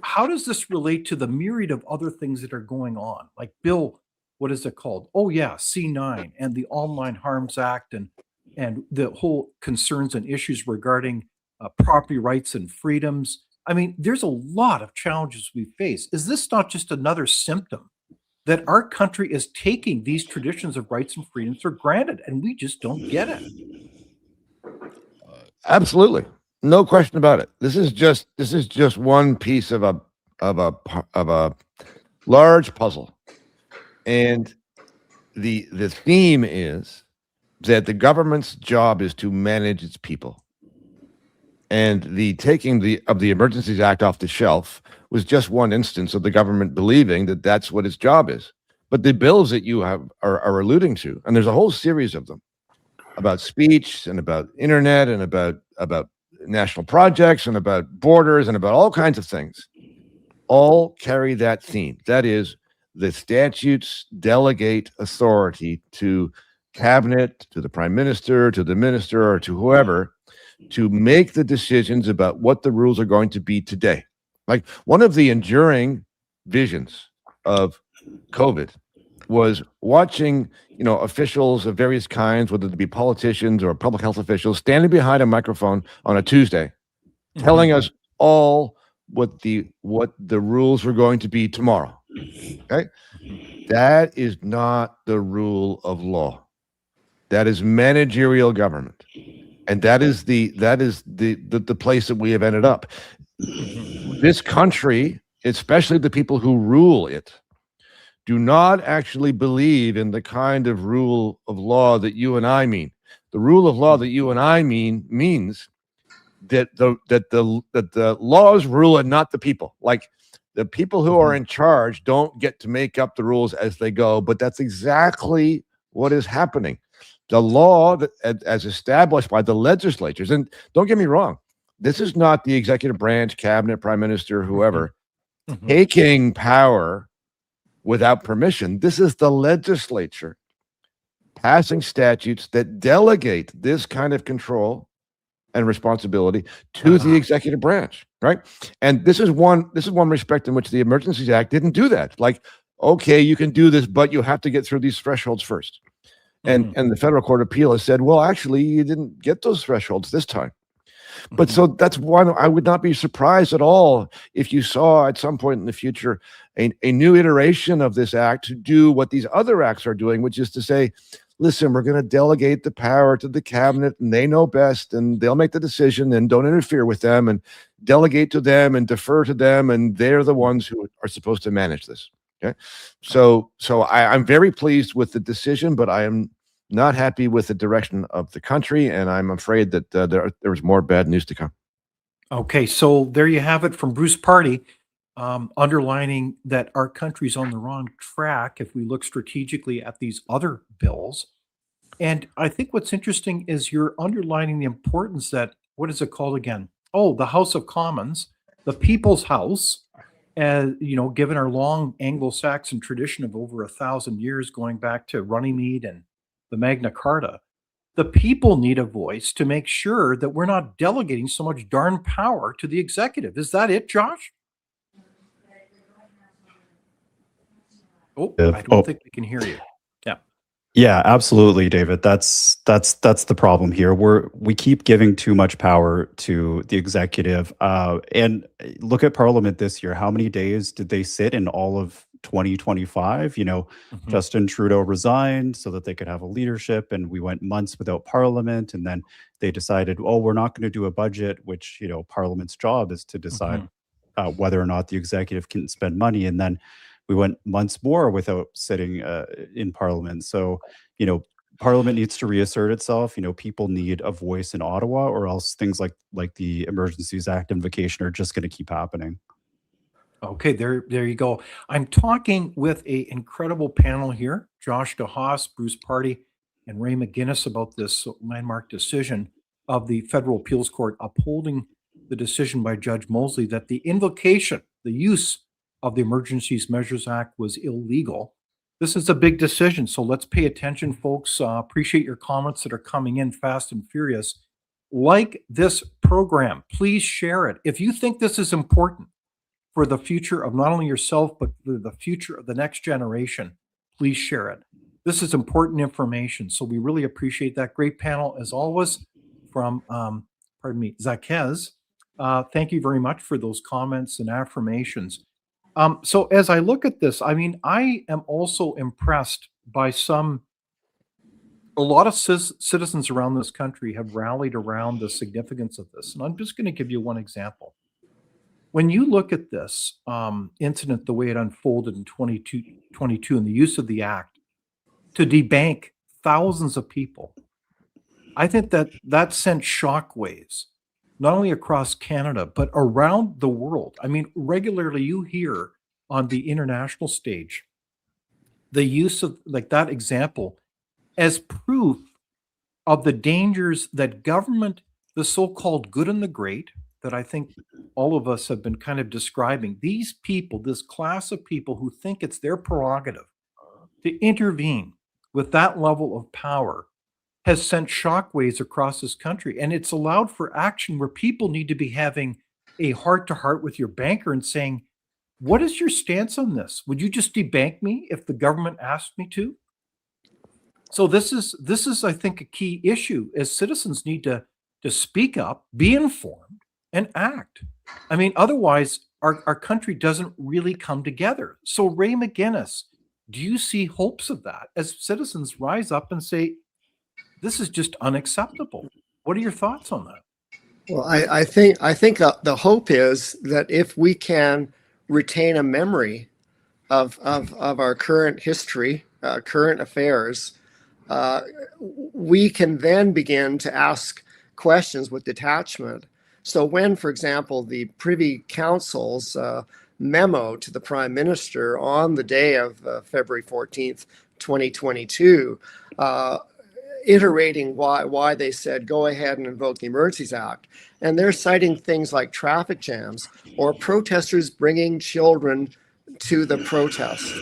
how does this relate to the myriad of other things that are going on? Like Bill, what is it called? Oh yeah, C9 and the Online Harms Act and the whole concerns and issues regarding property rights and freedoms. I mean, there's a lot of challenges we face. Is this not just another symptom that our country is taking these traditions of rights and freedoms for granted, and we just don't get it? Absolutely. No question about it. This is just one piece of a large puzzle, and the theme is that the government's job is to manage its people, and the taking of the Emergencies Act off the shelf was just one instance of the government believing that that's what its job is. But the bills that you are alluding to, and there's a whole series of them about speech and about internet and about national projects and about borders and about all kinds of things, all carry that theme. That is, the statutes delegate authority to cabinet, to the prime minister, to the minister, or to whoever to make the decisions about what the rules are going to be today. Like, one of the enduring visions of COVID was watching, officials of various kinds, whether it be politicians or public health officials, standing behind a microphone on a Tuesday, telling us all what the rules were going to be tomorrow. Okay, that is not the rule of law. That is managerial government, and that is the place that we have ended up. This country, especially the people who rule it, do not actually believe in the kind of rule of law that you and I mean. The rule of law that you and I mean means that the laws rule and not the people. Like, the people who are in charge don't get to make up the rules as they go, but that's exactly what is happening. The law that, as established by the legislatures, and don't get me wrong, this is not the executive branch, cabinet, prime minister, whoever, taking power without permission. This is the legislature passing statutes that delegate this kind of control and responsibility to the executive branch, right? And this is one respect in which the Emergencies Act didn't do that. Like, okay, you can do this, but you have to get through these thresholds first. And the Federal Court of Appeal has said, well, actually, you didn't get those thresholds this time. But so that's why I would not be surprised at all if you saw at some point in the future a new iteration of this act to do what these other acts are doing, which is to say, listen, we're going to delegate the power to the cabinet, and they know best, and they'll make the decision, and don't interfere with them, and delegate to them and defer to them, and they're the ones who are supposed to manage this. Okay, so I'm very pleased with the decision, but I am not happy with the direction of the country, and I'm afraid that there was more bad news to come. Okay, so there you have it from Bruce Pardy, underlining that our country's on the wrong track if we look strategically at these other bills. And I think what's interesting is you're underlining the importance that, what is it called again? Oh, the House of Commons, the People's House, given our long Anglo-Saxon tradition of over 1,000 years, going back to Runnymede and the Magna Carta. The people need a voice to make sure that we're not delegating so much darn power to the executive. Is that it, Josh? Oh, I don't think we can hear you. Yeah. Yeah, absolutely, David. That's the problem here. We keep giving too much power to the executive. And look at Parliament this year. How many days did they sit in all of 2025? Justin Trudeau resigned so that they could have a leadership, and we went months without Parliament, and then they decided, oh, we're not going to do a budget, which Parliament's job is to decide whether or not the executive can spend money, and then we went months more without sitting in Parliament. So Parliament needs to reassert itself. People need a voice in Ottawa, or else things like the Emergencies Act invocation are just going to keep happening. Okay, there you go. I'm talking with an incredible panel here, Josh Dehaas, Bruce Pardy, and Ray McGinnis, about this landmark decision of the Federal Appeals Court upholding the decision by Judge Mosley that the invocation, the use of the Emergencies Measures Act was illegal. This is a big decision, so let's pay attention, folks. Appreciate your comments that are coming in fast and furious. Like this program, please share it. If you think this is important for the future of not only yourself, but the future of the next generation, please share it. This is important information, so we really appreciate that. Great panel, as always, from, Zaquez. Thank you very much for those comments and affirmations. So as I look at this, I am also impressed by some a lot of citizens around this country have rallied around the significance of this. And I'm just going to give you one example. When you look at this incident, the way it unfolded in 2022 and the use of the act to debank thousands of people, I think that sent shockwaves, not only across Canada, but around the world. I mean, regularly you hear on the international stage the use of like that example as proof of the dangers that government, the so-called good and the great, that I think all of us have been kind of describing, these people, this class of people who think it's their prerogative to intervene with that level of power has sent shockwaves across this country. And it's allowed for action where people need to be having a heart to heart with your banker and saying, what is your stance on this? Would you just debank me if the government asked me to? So this is, I think, a key issue as citizens need to speak up, be informed, and act. I mean, otherwise, our country doesn't really come together. So Ray McGinnis, do you see hopes of that as citizens rise up and say, this is just unacceptable? What are your thoughts on that? Well, I think the hope is that if we can retain a memory of our current history, current affairs, we can then begin to ask questions with detachment. So when, for example, the Privy Council's memo to the Prime Minister on the day of February 14th, 2022, iterating why they said go ahead and invoke the Emergencies Act, and they're citing things like traffic jams or protesters bringing children to the protest.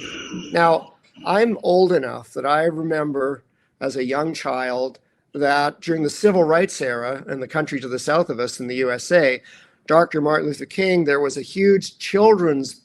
Now, I'm old enough that I remember as a young child that during the civil rights era in the country to the south of us in the USA, Dr. Martin Luther King, there was a huge children's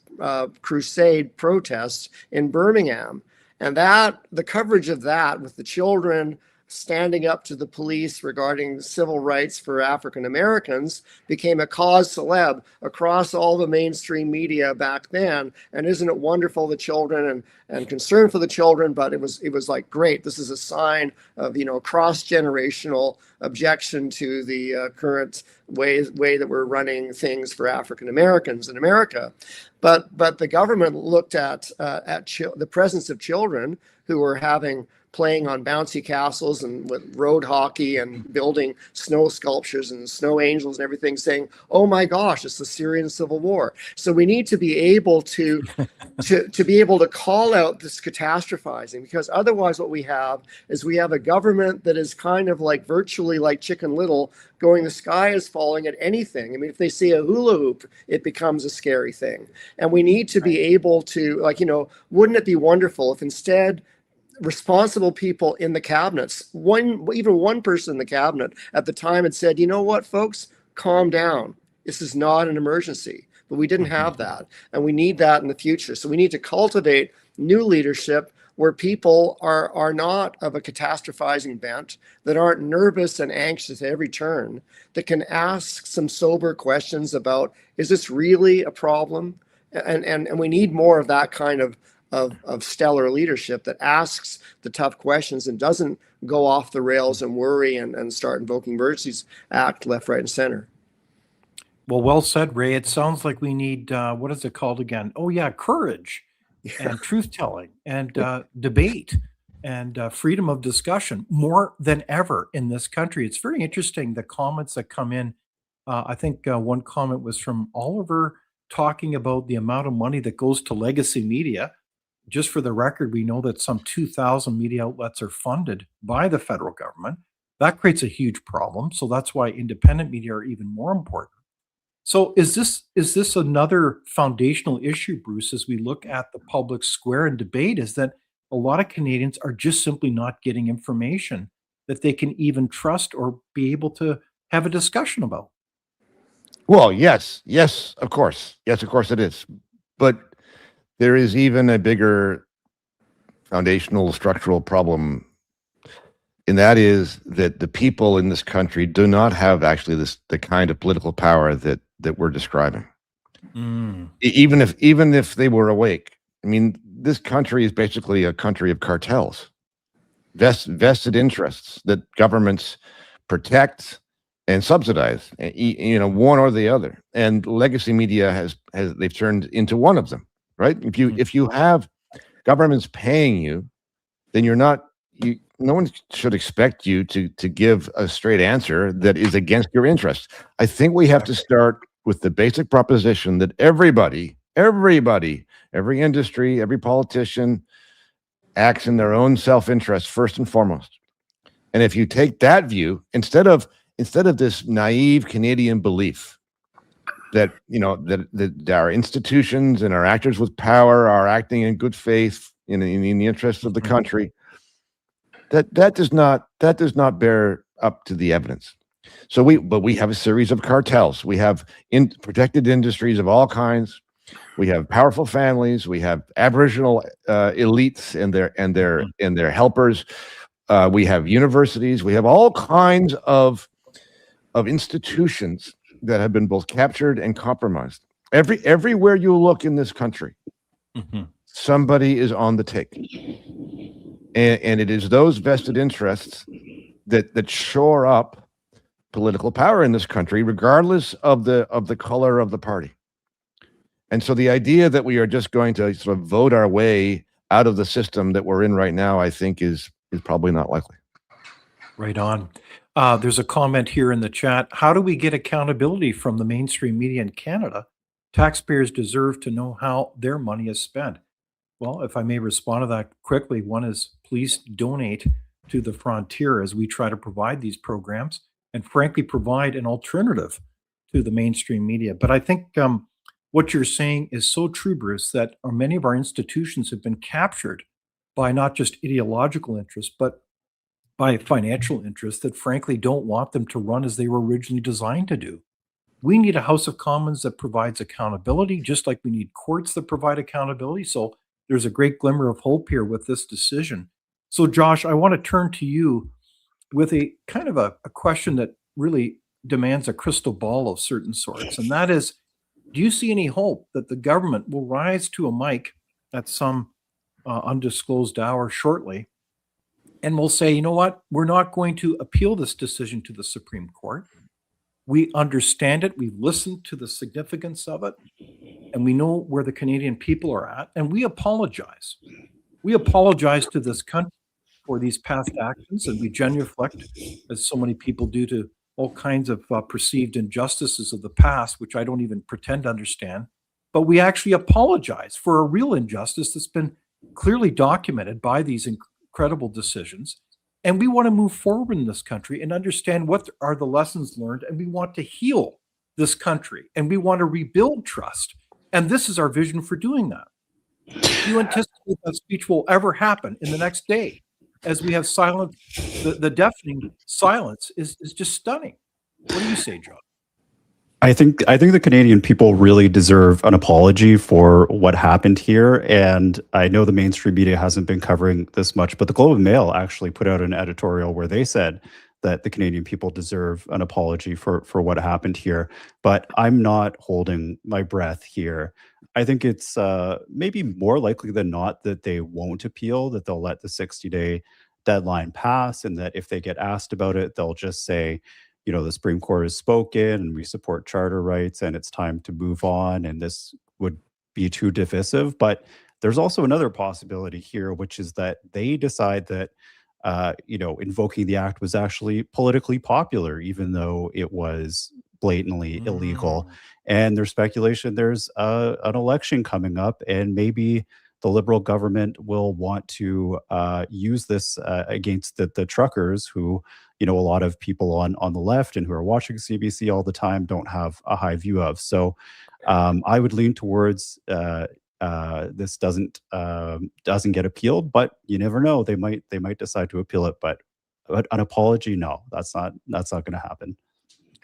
crusade protest in Birmingham. And that the coverage of that with the children standing up to the police regarding civil rights for African Americans became a cause celeb across all the mainstream media back then. And isn't it wonderful, the children and concern for the children? But it was like, great, this is a sign of, cross-generational objection to the current way that we're running things for African Americans in America. But the government looked at the presence of children who were playing on bouncy castles and with road hockey and building snow sculptures and snow angels and everything, saying, "Oh my gosh, it's the Syrian civil war." So we need to be able to be able to call out this catastrophizing, because otherwise what we have is we have a government that is kind of like virtually like Chicken Little, going the sky is falling at anything. I mean, if they see a hula hoop, it becomes a scary thing. And we need to be able to, wouldn't it be wonderful if instead responsible people in the cabinets, even one person in the cabinet at the time had said, you know what, folks, calm down. This is not an emergency. But we didn't have that. And we need that in the future. So we need to cultivate new leadership where people are not of a catastrophizing bent, that aren't nervous and anxious at every turn, that can ask some sober questions about, is this really a problem? And we need more of that kind of stellar leadership that asks the tough questions and doesn't go off the rails and worry and start invoking Emergencies Act left, right, and center. Well said, Ray. It sounds like we need, what is it called again? Oh yeah, courage and truth-telling and debate and freedom of discussion more than ever in this country. It's very interesting, the comments that come in. I think one comment was from Oliver talking about the amount of money that goes to legacy media. Just for the record, we know that some 2,000 media outlets are funded by the federal government. That creates a huge problem. So that's why independent media are even more important. So is this another foundational issue, Bruce, as we look at the public square and debate, is that a lot of Canadians are just simply not getting information that they can even trust or be able to have a discussion about? Well, yes, of course. Yes, of course it is. But there is even a bigger foundational structural problem, and that is that the people in this country do not have actually the kind of political power that we're describing. Even if they were awake. I mean, this country is basically a country of cartels. vested interests that governments protect and subsidize, one or the other. And legacy media they've turned into one of them, right? If you have governments paying you, then no one should expect you to give a straight answer that is against your interests. I think we have to start with the basic proposition that everybody, every industry, every politician acts in their own self-interest first and foremost. And if you take that view, instead of this naive Canadian belief that that our institutions and our actors with power are acting in good faith in the interests of the country, that does not bear up to the evidence. So we have a series of cartels. We have protected industries of all kinds. We have powerful families. We have Aboriginal elites and their helpers. We have universities. We have all kinds of institutions that have been both captured and compromised. Everywhere you look in this country, somebody is on the take, and it is those vested interests that shore up political power in this country, regardless of the color of the party. And so the idea that we are just going to sort of vote our way out of the system that we're in right now, I think is probably not likely. Right on. There's a comment here in the chat. How do we get accountability from the mainstream media in Canada? Taxpayers deserve to know how their money is spent. Well, if I may respond to that quickly, one is please donate to the Frontier as we try to provide these programs and frankly provide an alternative to the mainstream media. But I think what you're saying is so true, Bruce, that many of our institutions have been captured by not just ideological interests, but by financial interests that frankly don't want them to run as they were originally designed to do. We need a House of Commons that provides accountability, just like we need courts that provide accountability. So there's a great glimmer of hope here with this decision. So Josh, I want to turn to you with a kind of a question that really demands a crystal ball of certain sorts. And that is, do you see any hope that the government will rise to a mic at some undisclosed hour shortly and will say, you know what, we're not going to appeal this decision to the Supreme Court. We understand it. We've listened to the significance of it, and we know where the Canadian people are at, and we apologize. We apologize to this country for these past actions, and we genuflect, as so many people do, to all kinds of perceived injustices of the past, which I don't even pretend to understand. But we actually apologize for a real injustice that's been clearly documented by these incredible decisions. And we want to move forward in this country and understand what are the lessons learned. And we want to heal this country and we want to rebuild trust. And this is our vision for doing that. Do you anticipate that speech will ever happen in the next day? As we have silence, the deafening silence is just stunning. What do you say, John? I think the Canadian people really deserve an apology for what happened here. And I know the mainstream media hasn't been covering this much, but the Globe and Mail actually put out an editorial where they said that the Canadian people deserve an apology for what happened here. But I'm not holding my breath here. I think it's maybe more likely than not that they won't appeal, that they'll let the 60-day deadline pass, and that if they get asked about it, they'll just say, the Supreme Court has spoken and we support charter rights and it's time to move on, and this would be too divisive. But there's also another possibility here, which is that they decide that invoking the act was actually politically popular, even though it was blatantly illegal. And there's speculation there's an election coming up, and maybe the Liberal government will want to use this against the truckers who, a lot of people on the left and who are watching CBC all the time don't have a high view of. So I would lean towards this doesn't get appealed, but you never know. They might decide to appeal it, but an apology, no, that's not going to happen.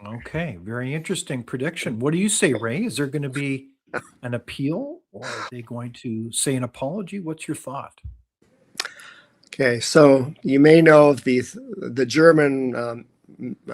Okay, very interesting prediction. What do you say, Ray? Is there going to be an appeal, or are they going to say an apology? What's your thought? Okay, so you may know of the German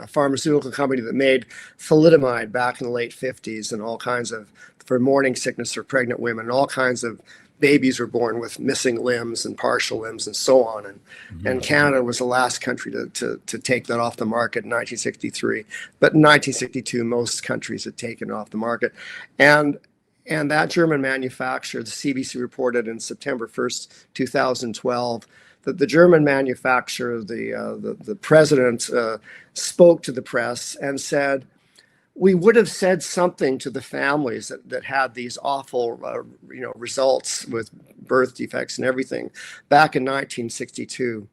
pharmaceutical company that made thalidomide back in the late 50s, and all kinds of, for morning sickness for pregnant women, all kinds of babies were born with missing limbs and partial limbs and so on. And Canada was the last country to take that off the market in 1963. But in 1962, most countries had taken it off the market. And that German manufacturer, the CBC reported in September 1st, 2012, that the German manufacturer, the president, spoke to the press and said, we would have said something to the families that had these awful results with birth defects and everything back in 1962.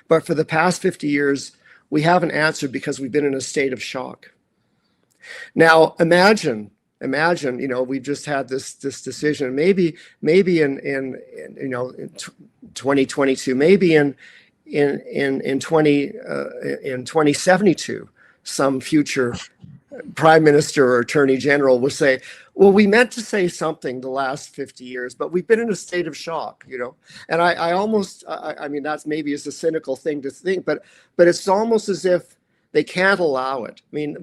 But for the past 50 years, we haven't answered because we've been in a state of shock. Now, imagine, we've just had this decision. Maybe in 2022, maybe in 2072, some future prime minister or attorney general will say, well, we meant to say something the last 50 years, but we've been in a state of shock, And I mean, that's maybe is a cynical thing to think, but it's almost as if they can't allow it. I mean,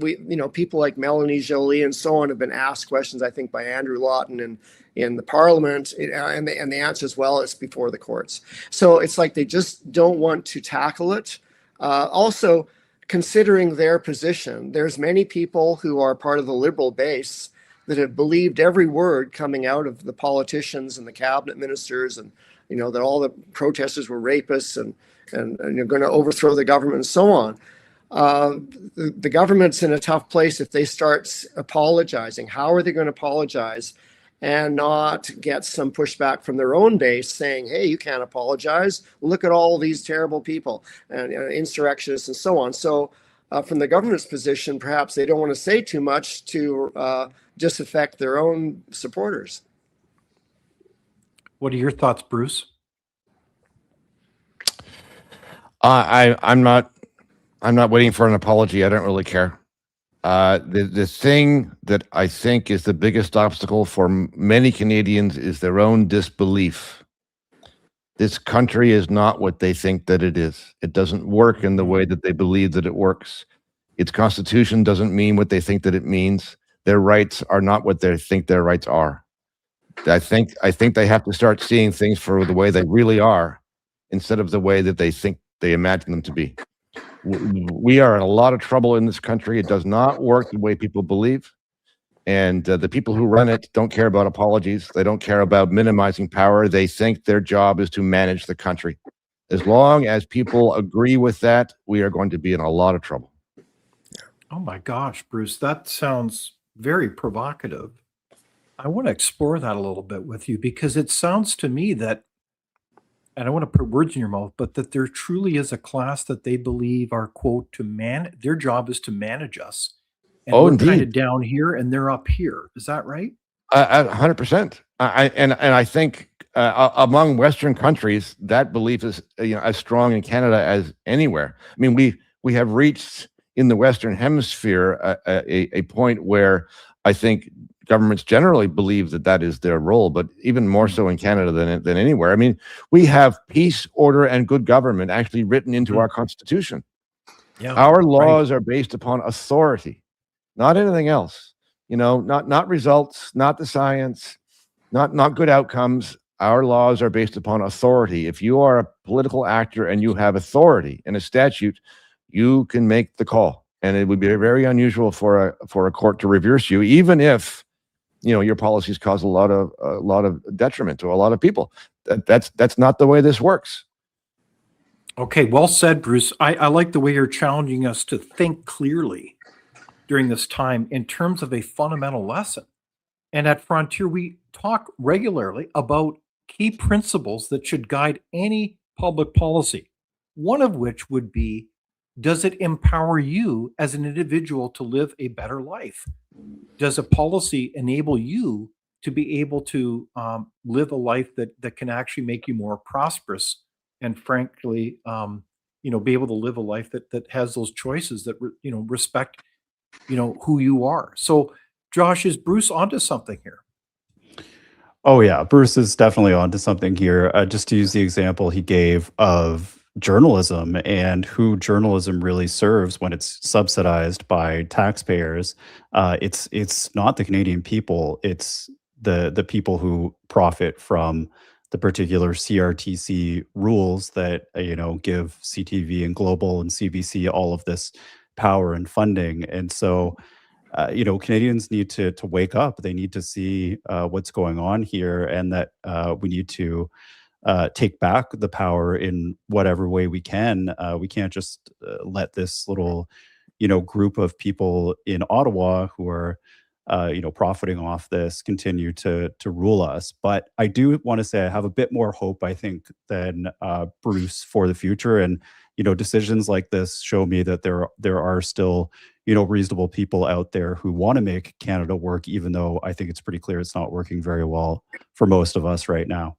people like Melanie Joly and so on have been asked questions, I think, by Andrew Lawton in the parliament, and the answer is, well, it's before the courts. So it's like they just don't want to tackle it. Also, considering their position, there's many people who are part of the Liberal base that have believed every word coming out of the politicians and the cabinet ministers, and that all the protesters were rapists and you're going to overthrow the government and so on. The government's in a tough place if they start apologizing. How are they going to apologize and not get some pushback from their own base saying, hey, you can't apologize. Look at all these terrible people and insurrectionists and so on. So from the government's position, perhaps they don't want to say too much to disaffect their own supporters. What are your thoughts, Bruce? I'm not waiting for an apology. I don't really care. The thing that I think is the biggest obstacle for many Canadians is their own disbelief. This country is not what they think that it is. It doesn't work in the way that they believe that it works. Its constitution doesn't mean what they think that it means. Their rights are not what they think their rights are. I think they have to start seeing things for the way they really are, instead of the way that they think they imagine them to be. We are in a lot of trouble in this country. It does not work the way people believe. And the people who run it don't care about apologies. They don't care about minimizing power. They think their job is to manage the country. As long as people agree with that, we are going to be in a lot of trouble. Oh my gosh, Bruce, that sounds very provocative. I want to explore that a little bit with you, because it sounds to me that, and I want to put words in your mouth, but that there truly is a class that they believe are, quote, their job is to manage us. And we're kind of down here and they're up here. Is that right? 100%. I think among Western countries, that belief is as strong in Canada as anywhere. I mean, we have reached in the Western Hemisphere a point where I think governments generally believe that is their role, but even more so in Canada than anywhere. I mean, we have peace, order, and good government actually written into our Constitution. Yeah, our laws are based upon authority, not anything else. Not results, not the science, not good outcomes. Our laws are based upon authority. If you are a political actor and you have authority in a statute, you can make the call, and it would be very unusual for a court to reverse you, even if your policies cause a lot of detriment to a lot of people. That's not the way this works. Okay, well said, Bruce. I like the way you're challenging us to think clearly during this time in terms of a fundamental lesson. And at Frontier, we talk regularly about key principles that should guide any public policy, one of which would be, does it empower you as an individual to live a better life? Does a policy enable you to be able to live a life that can actually make you more prosperous and, frankly, be able to live a life that has those choices that respect who you are? So, Josh, is Bruce onto something here? Oh yeah, Bruce is definitely onto something here. Just to use the example he gave of journalism and who journalism really serves when it's subsidized by taxpayers, it's not the Canadian people, it's the people who profit from the particular CRTC rules that give CTV and Global and CBC all of this power and funding. And so Canadians need to wake up. They need to see what's going on here, and that we need to take back the power in whatever way we can. We can't just let this little, group of people in Ottawa who are, profiting off this continue to rule us. But I do want to say I have a bit more hope, I think, than Bruce for the future. And decisions like this show me that there are still reasonable people out there who want to make Canada work, even though I think it's pretty clear it's not working very well for most of us right now.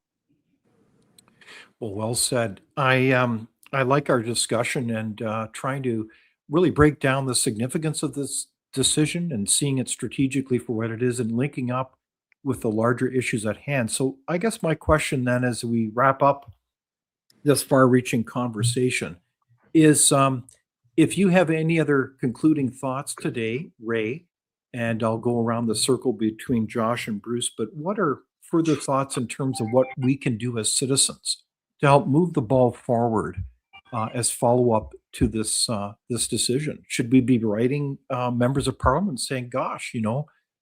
Well said. I like our discussion and trying to really break down the significance of this decision and seeing it strategically for what it is and linking up with the larger issues at hand. So I guess my question then, as we wrap up this far-reaching conversation, is if you have any other concluding thoughts today, Ray, and I'll go around the circle between Josh and Bruce, but what are further thoughts in terms of what we can do as citizens to help move the ball forward as follow-up to this decision? Should we be writing members of parliament saying, gosh,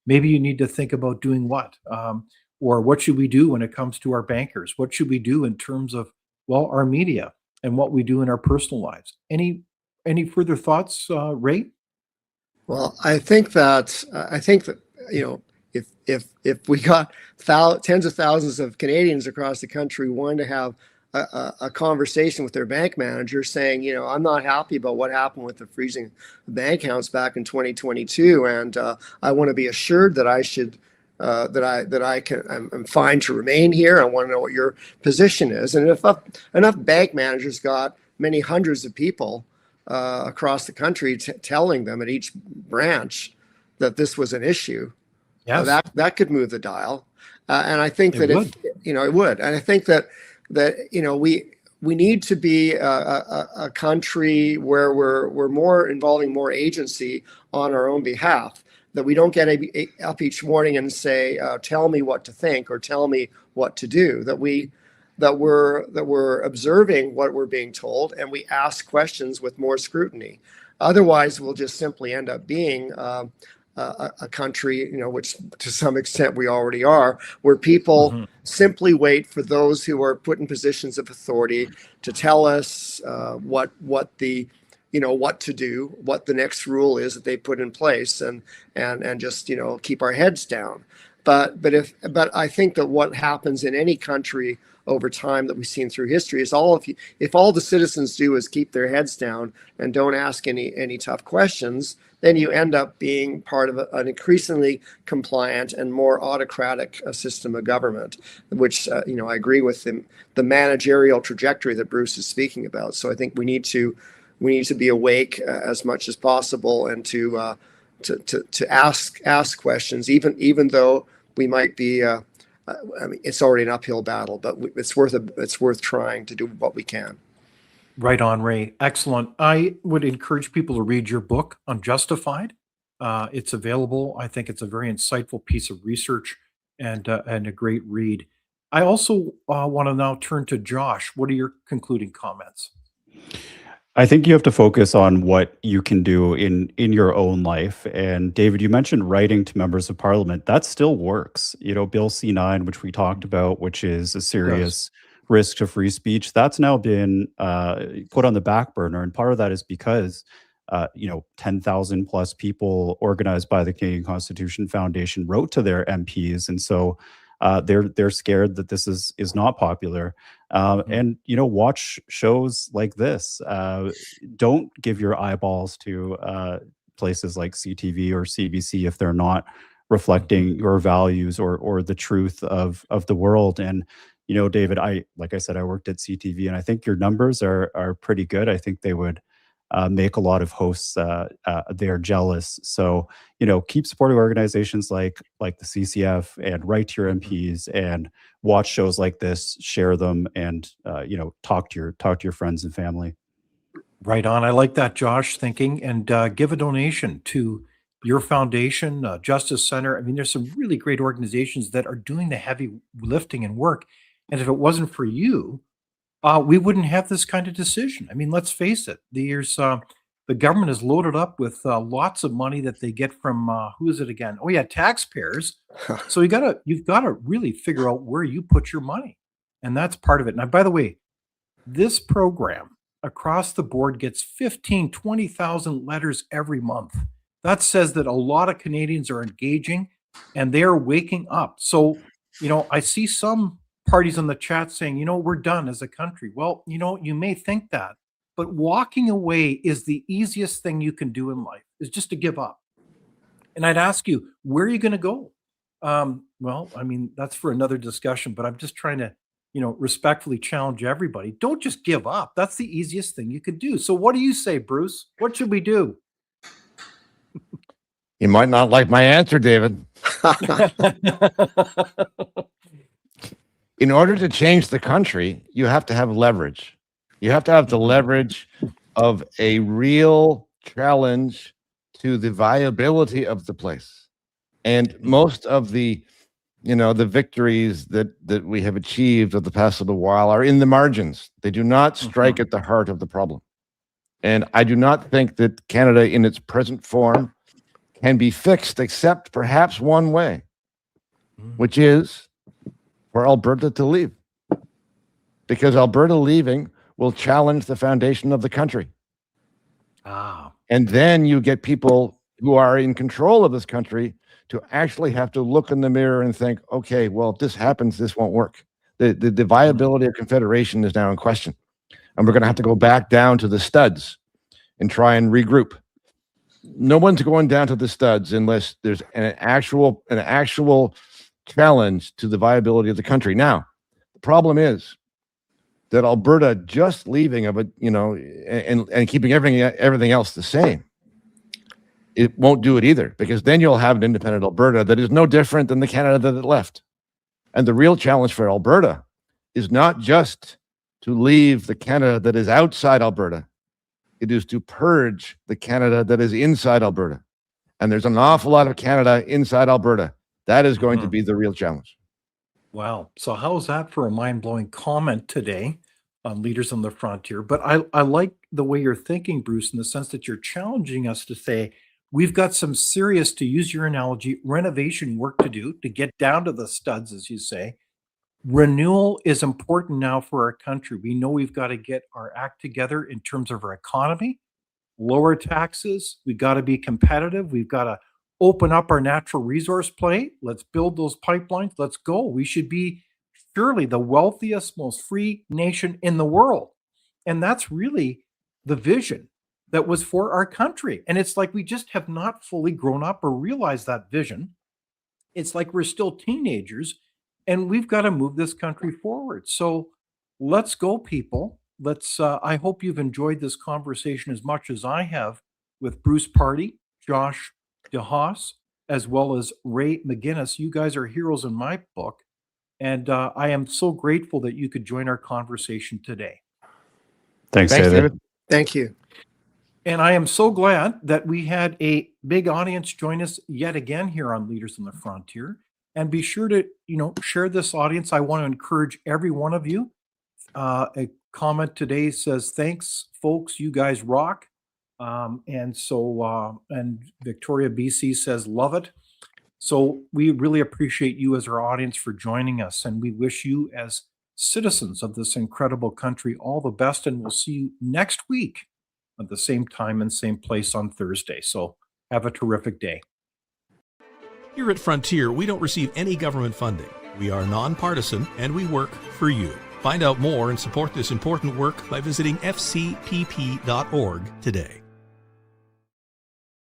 maybe you need to think about doing what? Or what should we do when it comes to our bankers? What should we do in terms of, our media and what we do in our personal lives? Any further thoughts, Ray? Well, I think that if we got tens of thousands of Canadians across the country wanting to have a conversation with their bank manager saying, I'm not happy about what happened with the freezing of bank accounts back in 2022, and I want to be assured that I'm fine to remain here. I want to know what your position is. And if enough bank managers got many hundreds of people across the country telling them at each branch that this was an issue, yes, that could move the dial. And I think that it would. And I think that we need to be a country where we're more involving more agency on our own behalf, that we don't get up each morning and say, tell me what to think or tell me what to do, that we're observing what we're being told and we ask questions with more scrutiny. Otherwise, we'll just simply end up being a country, which to some extent we already are, where people simply wait for those who are put in positions of authority to tell us what to do, what the next rule is that they put in place, and just keep our heads down. But I think that what happens in any country over time that we've seen through history is if all the citizens do is keep their heads down and don't ask any tough questions, then you end up being part of an increasingly compliant and more autocratic system of government, which I agree with the managerial trajectory that Bruce is speaking about. So I think we need to be awake as much as possible and to ask questions, even though we might be. It's already an uphill battle, but it's worth trying to do what we can. Right on, Ray. Excellent. I would encourage people to read your book, Unjustified. It's available. I think it's a very insightful piece of research and a great read. I also want to now turn to Josh. What are your concluding comments? I think you have to focus on what you can do in your own life. And David, you mentioned writing to members of parliament. That still works. Bill C9, which we talked about, which is a serious risk to free speech, that's now been put on the back burner. And part of that is because 10,000 plus people organized by the Canadian Constitution Foundation wrote to their MPs. And so they're scared that this is not popular. And watch shows like this. Don't give your eyeballs to places like CTV or CBC if they're not reflecting your values or the truth of the world. And David, like I said, I worked at CTV, and I think your numbers are pretty good. I think they would make a lot of hosts they're jealous. So keep supporting organizations like the CCF, and write to your MPs and watch shows like this, share them, and talk to your friends and family. Right on. I like that, Josh, thinking, and give a donation to your foundation, Justice Center. I mean, there's some really great organizations that are doing the heavy lifting and work. And if it wasn't for you, we wouldn't have this kind of decision. I mean, let's face it. The government is loaded up with lots of money that they get from who is it again? Oh yeah, taxpayers. So you've gotta really figure out where you put your money, and that's part of it. Now, by the way, this program across the board gets 15, 20,000 letters every month. That says that a lot of Canadians are engaging and they're waking up. So, I see some parties in the chat saying, we're done as a country. Well, you may think that, but walking away is the easiest thing you can do in life, is just to give up. And I'd ask you, where are you going to go? Well, I mean, that's for another discussion, but I'm just trying to, respectfully challenge everybody. Don't just give up. That's the easiest thing you could do. So what do you say, Bruce? What should we do? You might not like my answer, David. In order to change the country, you have to have leverage. You have to have the leverage of a real challenge to the viability of the place. And most of the victories that we have achieved of the past little while are in the margins. They do not strike at the heart of the problem. And I do not think that Canada in its present form can be fixed except perhaps one way, which is for Alberta to leave. Because Alberta leaving will challenge the foundation of the country. And then you get people who are in control of this country to actually have to look in the mirror and think, okay, well, if this happens, this won't work. The viability of Confederation is now in question. And we're going to have to go back down to the studs and try and regroup. No one's going down to the studs unless there's an actual challenge to the viability of the country. Now, the problem is that Alberta just leaving of it, and keeping everything else the same, it won't do it either, because then you'll have an independent Alberta that is no different than the Canada that it left. And the real challenge for Alberta is not just to leave the Canada that is outside Alberta. It is to purge the Canada that is inside Alberta. And there's an awful lot of Canada inside Alberta. That is going to be the real challenge. Wow. So how's that for a mind-blowing comment today on Leaders on the Frontier? But I like the way you're thinking, Bruce, in the sense that you're challenging us to say, we've got some serious, to use your analogy, renovation work to do to get down to the studs, as you say. Renewal is important now for our country. We know we've got to get our act together in terms of our economy, lower taxes. We've got to be competitive. We've got to open up our natural resource plate. Let's build those pipelines. Let's go. We should be surely the wealthiest, most free nation in the world. And that's really the vision that was for our country. And it's like we just have not fully grown up or realized that vision. It's like we're still teenagers and we've got to move this country forward. So let's go, people. I hope you've enjoyed this conversation as much as I have with Bruce Pardy, Josh Dehaas, as well as Ray McGinnis. You guys are heroes in my book. And I am so grateful that you could join our conversation today. Thanks, David. Thank you. And I am so glad that we had a big audience join us yet again here on Leaders on the Frontier. And be sure to, share this audience. I want to encourage every one of you. A comment today says, thanks, folks. You guys rock. And Victoria BC says, love it. So we really appreciate you as our audience for joining us. And we wish you as citizens of this incredible country all the best. And we'll see you next week at the same time and same place on Thursday. So have a terrific day. Here at Frontier, we don't receive any government funding. We are nonpartisan and we work for you. Find out more and support this important work by visiting fcpp.org today.